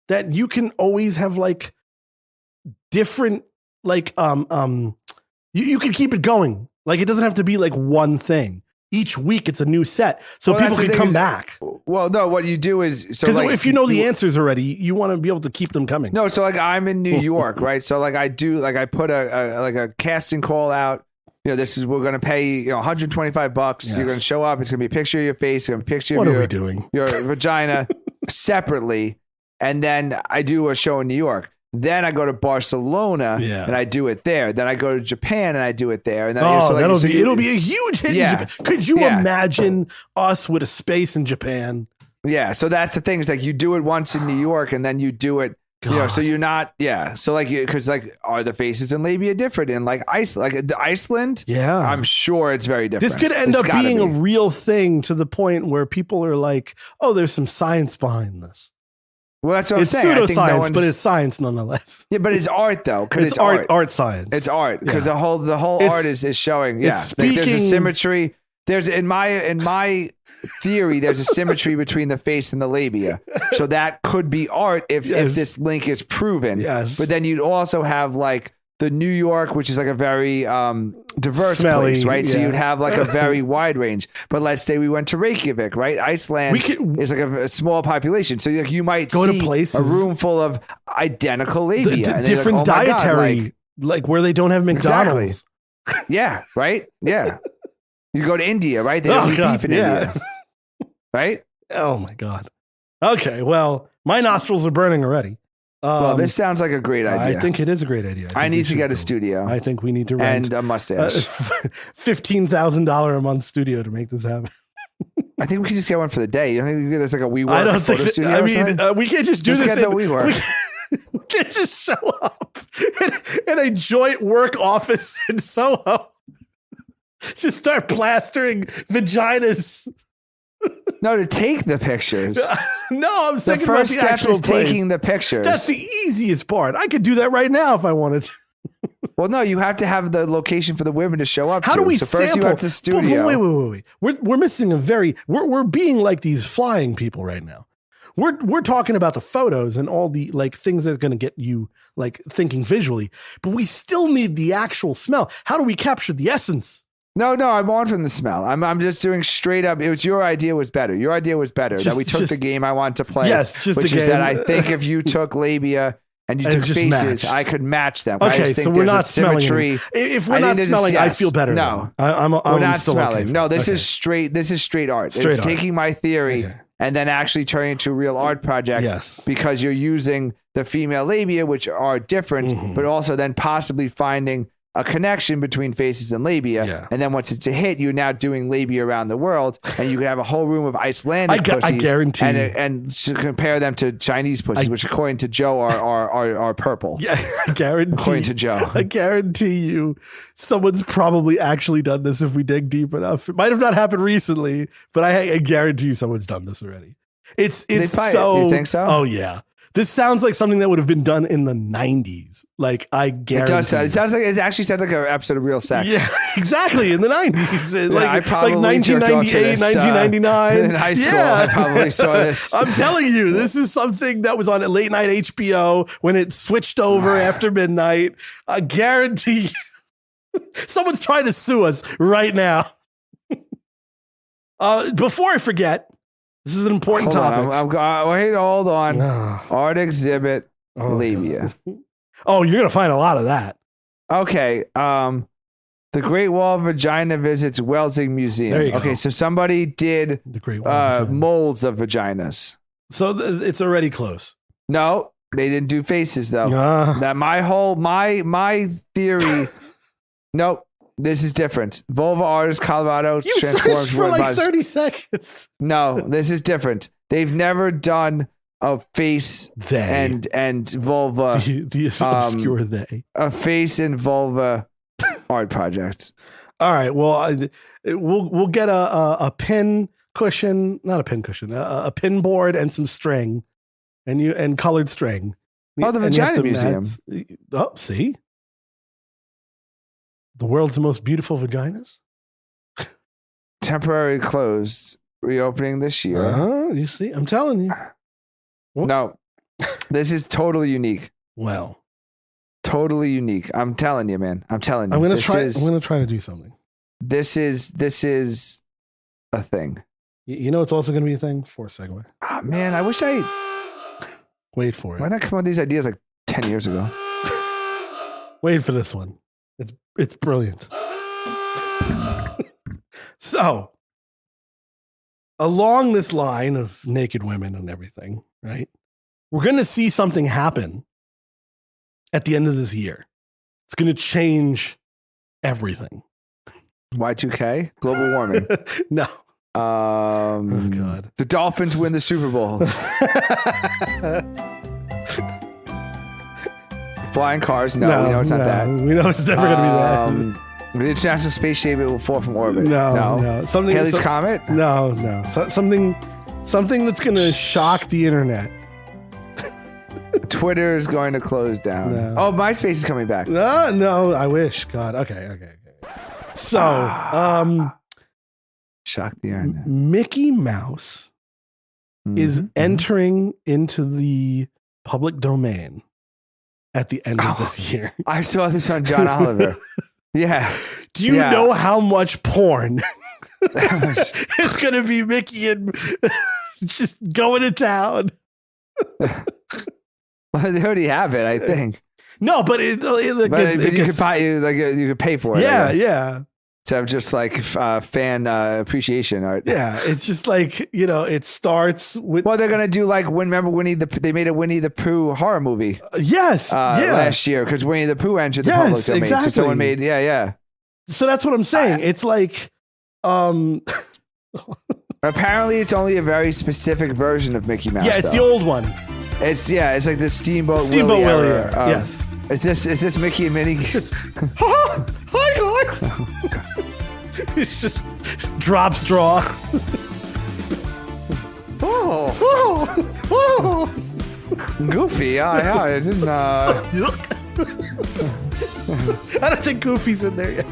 that you can always have like different like you can keep it going. Like it doesn't have to be like one thing. Each week it's a new set, so people can come back. Well, no, what you do is because if you know the answers already, you want to be able to keep them coming. No, so like I'm in New York, right? So like I put a casting call out. We're going to pay $125. Yes. You're going to show up. It's going to be a picture of your face. It's going to be a picture of your vagina separately, and then I do a show in New York. Then I go to Barcelona and I do it there. Then I go to Japan and I do it there. And then it'll be a huge hit in Japan. Could you imagine us with a space in Japan? Yeah. So that's the thing. It's like you do it once in New York and then you do it. So you're not. Yeah. So like because like are the faces in labia different in like Iceland? Yeah. I'm sure it's very different. This could end up being a real thing to the point where people are like, oh, there's some science behind this. Well, that's what I'm saying. It's pseudoscience, but it's science nonetheless. Yeah, but it's art though. It's art science. It's art because the whole art is showing. Yeah, there's a symmetry. There's in my theory, there's a symmetry between the face and the labia. So that could be art if this link is proven. Yes. But then you'd also have like the New York, which is like a very diverse place, right? Yeah. So you'd have like a very wide range. But let's say we went to Reykjavik, right? Iceland is like a small population. So like you might go see to places, a room full of identical labia. Different dietary, like where they don't have McDonald's. Exactly. Yeah, right? Yeah. You go to India, right? They don't eat beef in India. Right? Oh, my God. Okay, well, my nostrils are burning already. Well, this sounds like a great idea. I think it is a great idea. I need to get a studio. I think we need to rent and a mustache. $15,000 a month studio to make this happen. I think we can just get one for the day. You don't think there's like a WeWork I don't photo think studio? I mean, we can't just do this. Get the WeWork. We can't just show up in a joint work office in Soho. Just start plastering vaginas. No, to take the pictures. No, I'm saying the first about the step is place. taking the pictures. That's the easiest part. I could do that right now if I wanted to. Well, no, you have to have the location for the women to show up. How do we so sample? First you have the studio. Wait. We're missing a very. We're being like these flying people right now. We're talking about the photos and all the like things that are going to get you like thinking visually, but we still need the actual smell. How do we capture the essence? No, I'm on from the smell. I'm just doing straight up. It was your idea was better. Your idea was better that we took the game I wanted to play. Yes, just which the is game. that I think if you took labia and you took faces, matched. I could match them. Okay, so we're not smelling. If we're not smelling, I feel better. No, I'm we're not still smelling. Okay. No, this is straight. This is straight art. Straight it's art. taking my theory and then actually turning it into a real art project. Yes, because you're using the female labia, which are different, but also then possibly finding a connection between faces and labia. Yeah. And then once it's a hit, you're now doing labia around the world, and you could have a whole room of Icelandic pussies. I guarantee and compare them to Chinese pussies, which according to Joe are purple. Yeah, I guarantee. According to Joe. I guarantee you someone's probably actually done this if we dig deep enough. It might have not happened recently, but I guarantee you someone's done this already. It's so. You think so? Oh, yeah. This sounds like something that would have been done in the 90s. Like, I guarantee. It does sound. It actually sounds like an episode of Real Sex. Yeah, exactly. In the 90s. Like 1998, 1999. In high school, I probably saw this. I'm telling you, this is something that was on late night HBO when it switched over after midnight. I guarantee you, someone's trying to sue us right now. Before I forget, this is an important topic. Wait, hold on. Art exhibit labia. Oh, you're going to find a lot of that. Okay. The Great Wall of Vagina visits Welsing Museum. There you go. Okay, so somebody did The Great Wall molds of vaginas. So it's already close. No, they didn't do faces though. That my theory. Nope. This is different. Vulva Artist Colorado You transforms searched for like 30 seconds. No, this is different. They've never done a face and vulva. The obscure they. A face and vulva art project. All right. Well, we'll get a pin cushion, not a pin cushion, a pin board and some string, and colored string. Oh, the Vagina Museum. Oh, see. The world's most beautiful vaginas? Temporarily closed, reopening this year. You see, I'm telling you. What? No, this is totally unique. Well, totally unique. I'm telling you, man. I'm telling you. I'm gonna try to do something. This is a thing. You know, it's also gonna be a thing. For segue. Oh, man, I wish I wait for it. Why not come up with these ideas like 10 years ago? Wait for this one. It's brilliant. So, along this line of naked women and everything, right? We're going to see something happen at the end of this year. It's going to change everything. Y2K? Global warming? No. Oh, God. The Dolphins win the Super Bowl. Flying cars? No, we know it's not that. We know it's never going to be that. The International Space Station will fall from orbit. No. Halley's Comet? No. Something that's going to shock the internet. Twitter is going to close down. No. Oh, MySpace is coming back. No, I wish. God. Okay. So, shock the internet. Mickey Mouse is entering into the public domain at the end of this year. I saw this on John Oliver. Yeah. Do you know how much porn it's going to be Mickey and just going to town? Well, they already have it, I think. No, but you could pay for it. Yeah. So just like fan appreciation art. Yeah, it's just like, it starts with. Well, they're gonna do like remember they made a Winnie the Pooh horror movie. Yes, last year because Winnie the Pooh entered the public domain. Exactly. So someone made So that's what I'm saying. It's like, apparently it's only a very specific version of Mickey Mouse. Yeah, it's the old one. It's like the Steamboat Willie Willie era. Yes. Is this Mickey and Minnie? Hi guys. It's just drop straw. Oh. Goofy. Yeah, I didn't. I don't think Goofy's in there yet.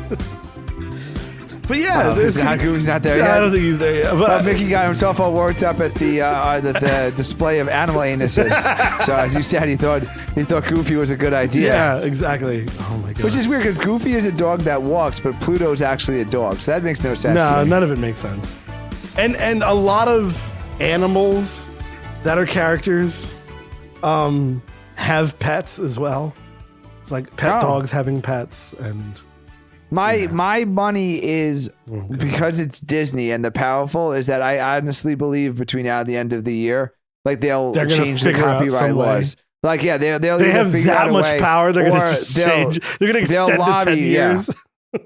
But yeah, Goofy's not there yet. I don't think he's there yet. But Mickey got himself all worked up at the display of animal anuses. So as you said, he thought Goofy was a good idea. Yeah, exactly. Oh my god. Which is weird because Goofy is a dog that walks, but Pluto's actually a dog. So that makes no sense. No, none of it makes sense. And a lot of animals that are characters have pets as well. It's like pet dogs having pets and. My money is because it's Disney and the powerful is that I honestly believe between now and the end of the year, like they'll change the copyright laws. Like they have that much power. They're going to just change. They're going to extend it 10 years. Yeah.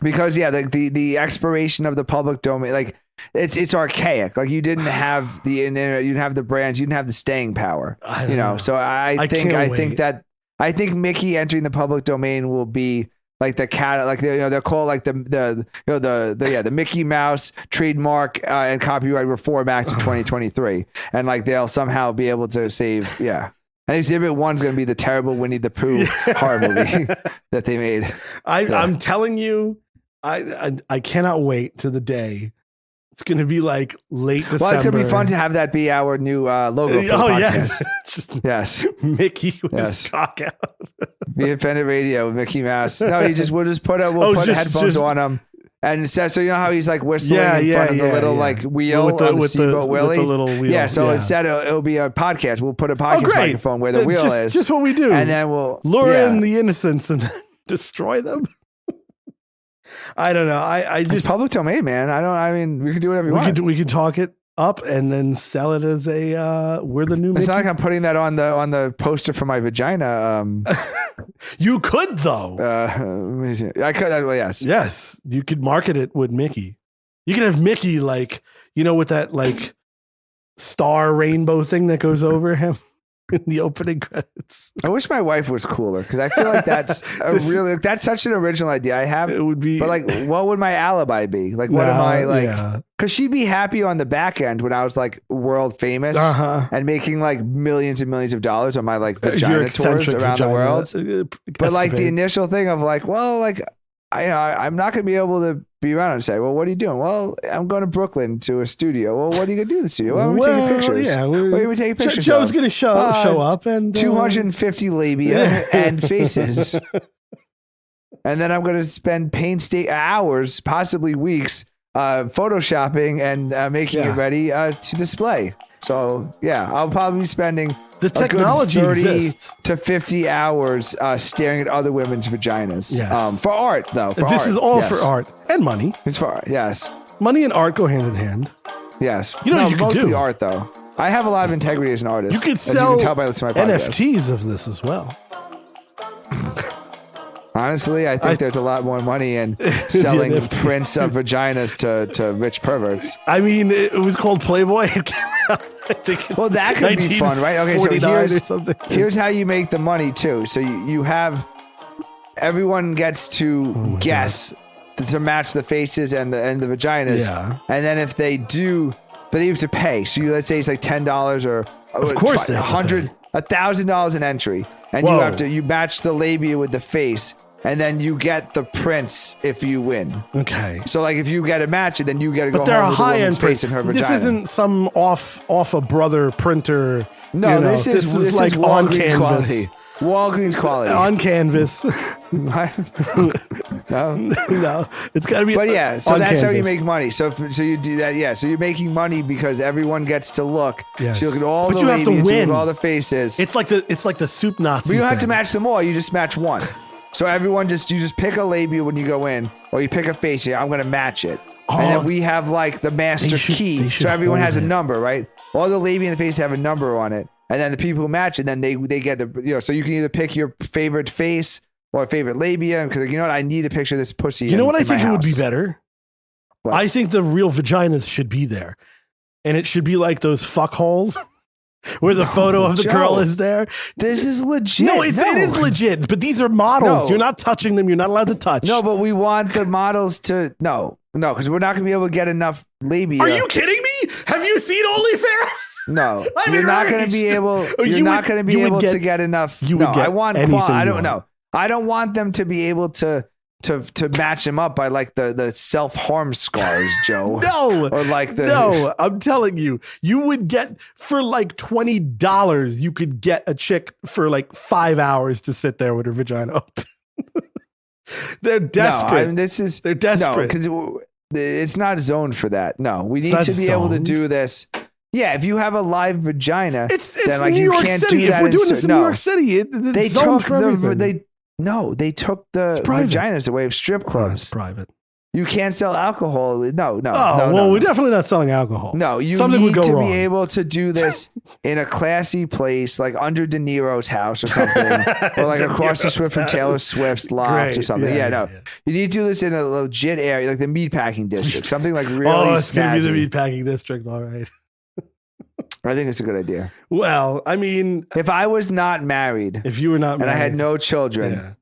Because the expiration of the public domain, like it's archaic. Like you didn't have the internet, you didn't have the brands, you didn't have the staying power. So I think Mickey entering the public domain will be. Like the cat, like they'll call like the Mickey Mouse trademark and copyright reform act of 2023, and like they'll somehow be able to save. Yeah, and Exhibit 1's going to be the terrible Winnie the Pooh horror movie that they made. I'm telling you, I cannot wait to the day. It's going to be like late December. Well, it's going to be fun to have that be our new logo. For the podcast. Yes, Mickey with his cock out. Be Independent Radio with Mickey Mouse. No, we'll just put headphones on him, and instead, so you know how he's like whistling in front of the little like wheel with the Steamboat Willie. With the little wheel. Yeah, so instead it'll be a podcast. We'll put a podcast microphone where the wheel is. Just what we do, and then we'll lure in the innocents and destroy them. I don't know. I just it's public domain, man. I mean, we could do whatever we want. We could talk it up and then sell it as a we're the new. It's Mickey. not like I'm putting that on the poster for my vagina. You could though. I could. Well, yes. Yes, you could market it with Mickey. You can have Mickey like with that like star rainbow thing that goes over him. In the opening credits. I wish my wife was cooler because I feel like that's that's such an original idea I have. It would be, but like, what would my alibi be? Like, what am I like? Because she'd be happy on the back end when I was like world famous and making like millions and millions of dollars on my like vagina tours around the world. But like the initial thing of like, well, like I'm not going to be able to be around and say, well, what are you doing? Well, I'm going to Brooklyn to a studio. Well, what are you going to do in the studio? Well, we're taking pictures. Yeah, we're taking pictures. Joe's going to show up and 250 labia and faces. And then I'm going to spend painstaking hours, possibly weeks, photoshopping and making it ready to display. So yeah, I'll probably be spending the technology a good 30 exists. to 50 hours staring at other women's vaginas. Yes. For art, though. This is all for art and money. It's for art, yes. Money and art go hand in hand. Yes. You know what you could do? Art, though. I have a lot of integrity as an artist. You could sell you can tell by listening to my podcast. NFTs of this as well. Honestly, I think there's a lot more money in selling prints of vaginas to rich perverts. I mean, it was called Playboy. It came out, I think, well, that could be fun, right? Okay, so here's how you make the money, too. So you have everyone gets to guess to match the faces and the vaginas. Yeah. And then if they do, but they have to pay. So let's say it's like $10 or of course $1,000 an entry. And you match the labia with the face. And then you get the prints if you win. Okay. So like if you get a match, then you get to go home with a woman's face in her vagina. This isn't some off a brother printer. No, this is like on canvas. Walgreens quality. On canvas. No, it's got to be. But yeah, so that's canvas. how you make money. So you do that. Yeah, so you're making money because everyone gets to look. Yes. So you look at all but the you have to labias, you win. look at all the faces. It's like the soup Nazi. But you don't have to thing. match them all. You just match one. So everyone you just pick a labia when you go in, or you pick a face. Yeah, I'm going to match it. And then we have like the master key. So everyone has a number, right? All the labia and the face have a number on it. And then the people who match it, then they get the, so you can either pick your favorite face or favorite labia. Because you know what? I need a picture of this pussy. You know what I think it would be house. better? What? I think the real vaginas should be there. And it should be like those fuck holes where the photo of the girl is there. This is legit. No, it is legit. But these are models. No. You're not touching them. You're not allowed to touch. No, but we want the models to, no, because we're not going to be able to get enough labia. Are you kidding me? Have you seen OnlyFans? No, I'm you're not enraged. going to be able. You're You not would- going to be you would able get- to get enough. you would No, get I want. anything I you don't want. know. I don't want them to be able to match them up by like the self harm scars, Joe. No. Or like the No, I'm telling you, you would get for like $20, you could get a chick for like 5 hours to sit there with her vagina open. They're desperate. No, I mean, they're desperate. because it's not zoned for that. No, we It's need not to be able to zoned? do this. Yeah, if you have a live vagina, It's then like New you York can't City. do If that. we're doing this in no. New York City, it's They zoned took for the everything. they took the private. vaginas away of strip Oh, it's clubs. private. You can't sell alcohol. No. Oh, well, no. we're definitely not selling alcohol. No, you Something need would go to wrong. be able to do this in a classy place, like under De Niro's house or something, or like De across the Niro's street from house. Taylor Swift's loft or Great. something. Yeah, No, yeah. you need to do this in a legit area, like the meatpacking district, something like really Oh, it's going to snazzy. be the meatpacking district. All right. I think it's a good idea. Well, I mean, If I was not married if you were not and I married, had no children, yeah,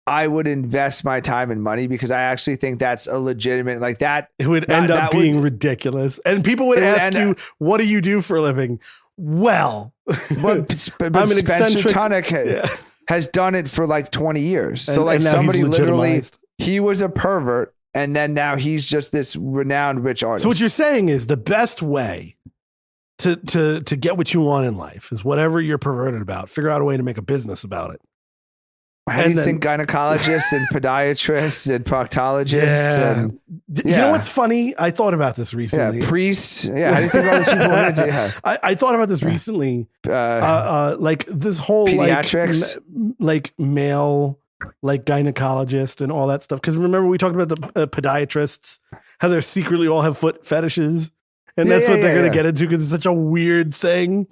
I would invest my time and money because I actually think that's a legitimate, like that. it would that- end up that being would- ridiculous. And people would It would ask end you, what do you do for a living? Well, But I'm an Spencer eccentric- Tunick yeah. has done it for like 20 years. So And- like and now somebody he's literally, legitimized. he was a pervert and then now he's just this renowned rich artist. So what you're saying is the best way to get what you want in life is whatever you're perverted about. Figure out a way to make a business about it. How do you and then- think gynecologists and podiatrists and proctologists and You know what's funny? I thought about this recently. priests? Yeah, how do you think all these people are into? Yeah. I thought about this recently. Like this whole Pediatrics? like male like gynecologist and all that stuff. Because remember we talked about the podiatrists, how they secretly all have foot fetishes, and Yeah, that's yeah, what they're yeah, gonna yeah. get into because it's such a weird thing.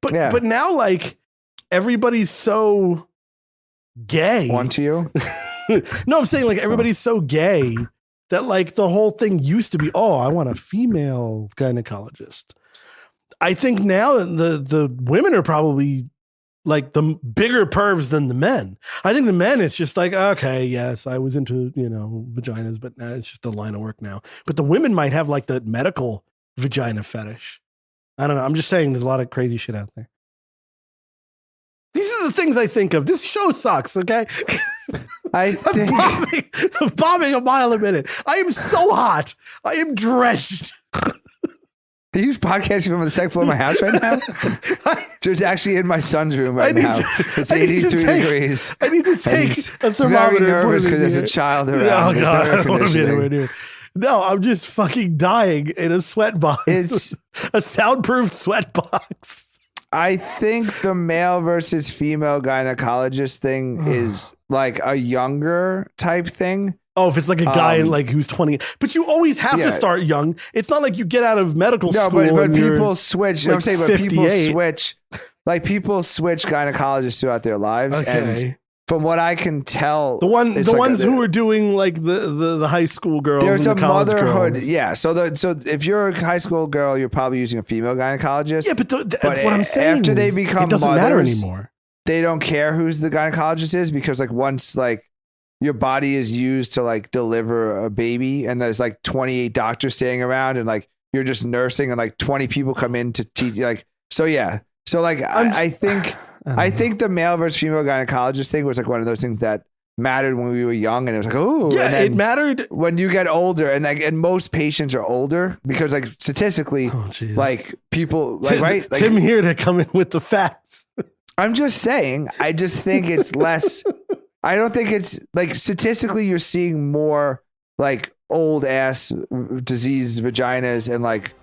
But Yeah. but now like everybody's so gay. One to you? No, I'm saying like everybody's so gay that like the whole thing used to be, oh, I want a female gynecologist. I think now the women are probably like the bigger pervs than the men. I think the men, it's just like, okay, yes, I was into, vaginas, but it's just a line of work now. But the women might have like the medical vagina fetish. I don't know. I'm just saying there's a lot of crazy shit out there. These are the things I think of. This show sucks, okay? I think I'm bombing a mile a minute. I am so hot. I am drenched. Are you podcasting from the second floor of my house right now? Just actually in my son's room right now. It's 83 degrees. I need to take he's a thermometer. Very and put nervous it in because there's here. a child around. Oh There's god, no I air don't want to be conditioning. anywhere near. No, I'm just fucking dying in a sweat box. It's- a soundproof sweat box. I think the male versus female gynecologist thing is like a younger type thing. Oh, if it's like a guy like who's 20, but you always have Yeah. to start young. It's not like you get out of medical No, school. but and you're people switch. You know what I'm like saying? But people 58. switch. Like people switch gynecologists throughout their lives, and okay. from what I can tell, The it's like ones who are doing like the high school girls. there's a and the college motherhood. girls. Yeah. So if you're a high school girl, you're probably using a female gynecologist. Yeah, but But what I'm saying after they is become it doesn't matter mothers, anymore. They don't care who's the gynecologist is because like once like your body is used to like deliver a baby and there's like 28 doctors staying around and like you're just nursing and like 20 people come in to teach like so yeah. So like I think the male versus female gynecologist thing was like one of those things that mattered when we were young and it was like oh Yeah, and then it mattered. when you get older and most patients are older because like statistically Oh, jeez. like people like right like, Tim here to come in with the facts. I'm just saying I just think it's less I don't think it's like statistically you're seeing more like old ass diseased vaginas and like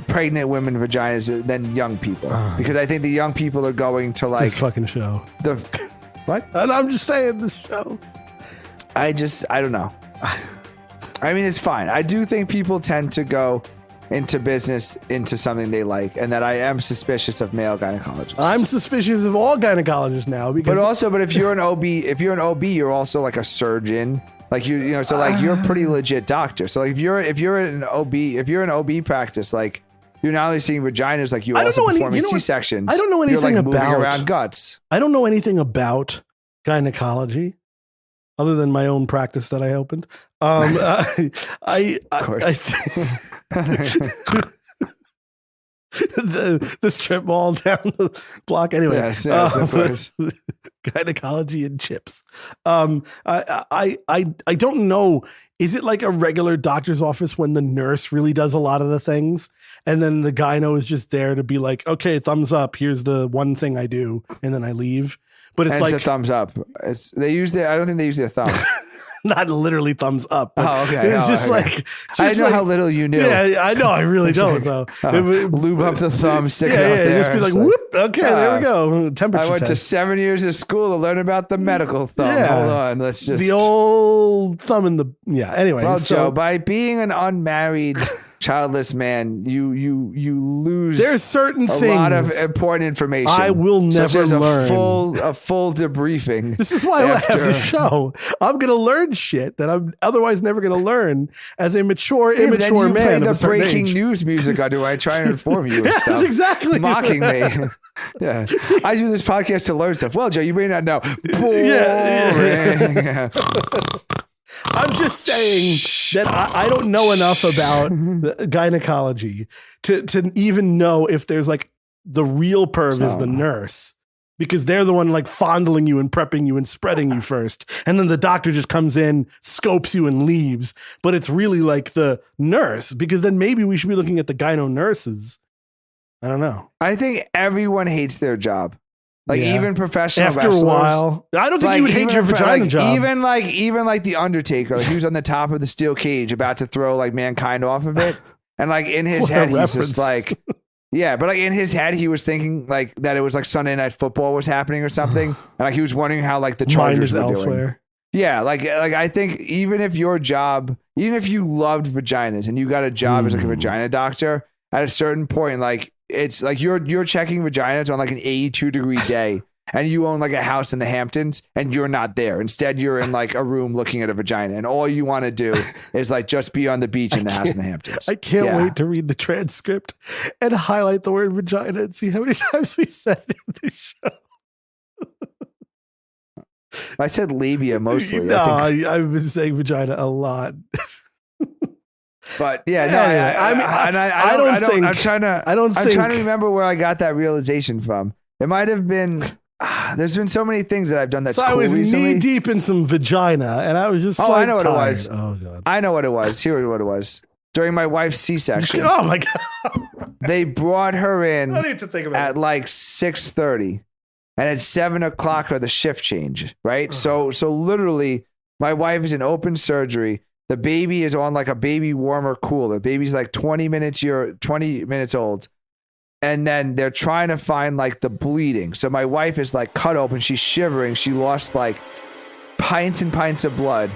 pregnant women vaginas than young people because I think the young people are going to like this fucking show. The what? And I'm just saying this show. I don't know. I mean, it's fine. I do think people tend to go into business into something they like, and that I am suspicious of male gynecologists. I'm suspicious of all gynecologists now because but if you're an OB, you're also like a surgeon. Like you know, so like you're a pretty legit doctor. So like if you're an OB practice, like you're not only seeing vaginas, like you also performing C-sections. I don't know anything you're, like, about moving around guts. I don't know anything about gynecology other than my own practice that I opened. Of course. The strip mall down the block. Anyway, yes, of course. Gynecology and chips. I don't know. Is it like a regular doctor's office when the nurse really does a lot of the things, and then the gyno is just there to be like, okay, thumbs up. Here's the one thing I do, and then I leave. But it's like a thumbs up. I don't think they use their thumb. Not literally thumbs up. Oh, okay. It's just like I know how little you knew. Yeah, I know. I really don't though. Lube up the thumb, stick it out there. Just be like, whoop. Okay, there we go. Temperature. I went to 7 years of school to learn about the medical thumb. Yeah. Hold on, let's just the old thumb in the Anyway, well, Joe, by being an unmarried, childless man, you lose. There's certain things. A lot of important information. I will never learn. A full debriefing. This is why I have the show. I'm going to learn shit that I'm otherwise never going to learn as a immature man. Play the breaking news music on do I try and inform you? Yes, stuff, exactly. Mocking me. Yeah, I do this podcast to learn stuff. Well, Joe, you may not know. Boring. Yeah. I'm just saying that I don't know enough about gynecology to even know if there's like the real perv is the nurse, because they're the one like fondling you and prepping you and spreading you first. And then the doctor just comes in, scopes you and leaves. But it's really like the nurse, because then maybe we should be looking at the gyno nurses. I don't know. I think everyone hates their job. Like even professional after wrestlers, a while, I don't think you would hate your vagina job. Even like the Undertaker, like he was on the top of the steel cage about to throw like mankind off of it, and like in his head he's just like, yeah, but like in his head he was thinking like that it was like Sunday Night Football was happening or something, and like he was wondering how like the Chargers were elsewhere. Doing. Yeah, like I think even if your job, even if you loved vaginas and you got a job as like a vagina doctor, at a certain point, like it's like you're checking vaginas on like an 82-degree day, and you own like a house in the Hamptons, and you're not there. Instead, you're in like a room looking at a vagina, and all you want to do is like just be on the beach in the house in the Hamptons. I can't wait to read the transcript and highlight the word vagina and see how many times we said it in the show. I said labia mostly. No, I've been saying vagina a lot. But I don't think I'm trying to remember where I got that realization from. It might have been. There's been so many things that I've done that's cool I was recently. knee deep in some vagina, and I was just I know what tired. it was. Oh god, I know what it was. Here's what it was. During my wife's C-section. Oh my god, they brought her in I need to think about at like 6:30, and at 7:00 or the shift change. Right, so literally, my wife is in open surgery. The baby is on like a baby warmer cooler. The baby's like 20 minutes old. And then they're trying to find like the bleeding. So my wife is like cut open. She's shivering. She lost like pints and pints of blood.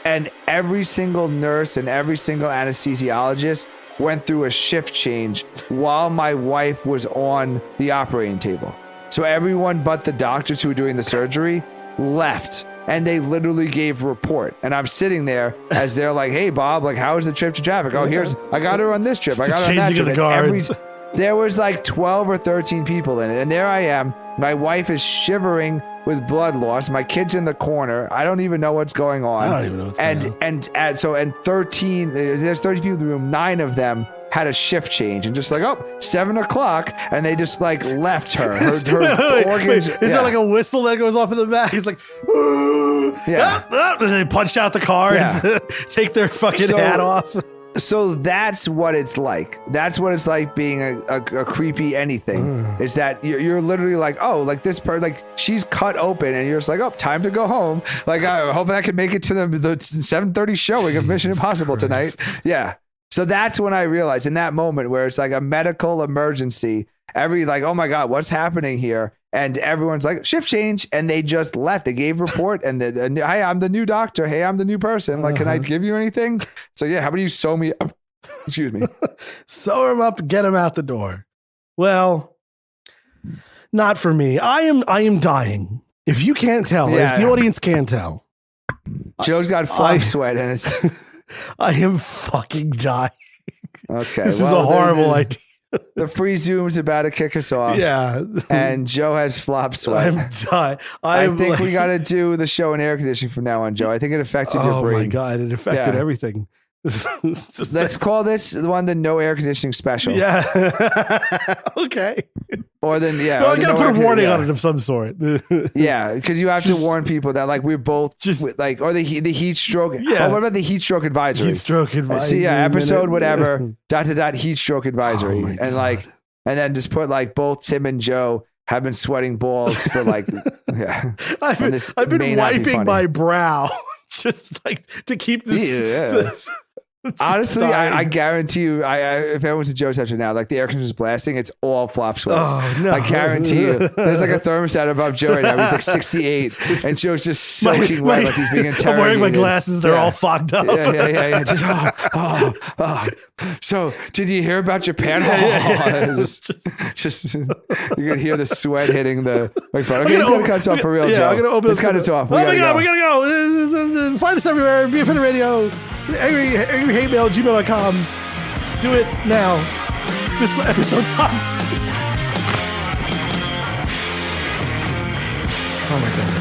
And every single nurse and every single anesthesiologist went through a shift change while my wife was on the operating table. So everyone but the doctors who were doing the surgery left. And they literally gave a report. And I'm sitting there as they're like, hey, Bob, like, how was the trip to traffic? Oh, I got her on this trip. I got her on that trip. The guards. There was like 12 or 13 people in it. And there I am. My wife is shivering with blood loss. My kid's in the corner. I don't even know what's going on. I don't even know what's going on. And 13, there's 30 people in the room. 9 of them had a shift change and just like, 7:00, and they just like left her. Her organs. Is there like a whistle that goes off in the back? It's like, and they punch out the cards, take their fucking hat off. So that's what it's like. That's what it's like being a creepy anything. Is that you're literally like, oh, like this person, like she's cut open, and you're just like, oh, time to go home. Like, I hope I can make it to the 7:30 showing of Mission Impossible tonight. Yeah. So that's when I realized in that moment where it's like a medical emergency. Like, oh my God, what's happening here? And everyone's like, shift change. And they just left. They gave report and then, hey, I'm the new doctor. Hey, I'm the new person. Like, can I give you anything? So yeah, how about you sew me up? Excuse me. Sew him up, get him out the door. Well, not for me. I am dying. If you can't tell, if the audience can't tell. Joe's got flop sweat and it's... I am fucking dying. Okay. This is a horrible idea. The free Zoom's about to kick us off. Yeah. And Joe has flop sweat. I'm dying. I think we got to do the show in air conditioning from now on, Joe. I think it affected your brain. Oh my God. It affected everything. Let's call this the one the no air conditioning special. Yeah. Okay. Or then No, I'm gonna put a warning on it of some sort. Yeah, because you have to warn people that like we're both just like, or the heat stroke. Yeah. Oh, what about the heat stroke advisory? Heat stroke advisory. See, episode whatever. ... heat stroke advisory, and like, and then just put like both Tim and Joe have been sweating balls for like. Yeah. I've been wiping my brow just like to keep this. Yeah. Honestly, I guarantee you, if everyone's in Joe's after now, like the air conditioner's blasting, it's all flop sweat. Oh, no. I guarantee you. There's like a thermostat above Joe right now. He's like 68, and Joe's just soaking wet like he's being interrogated. I'm wearing my glasses. They're all fogged up. Yeah. Just, So, did you hear about Japan? Just you can hear the sweat hitting the microphone. Okay, he's going to cut us off for real, Joe. I'm going to open Let's cut us off. Oh my God, we got to go. Find us everywhere. BFN Radio. Angry hate mail gmail.com. Do it now. This episode sucks. Oh my God.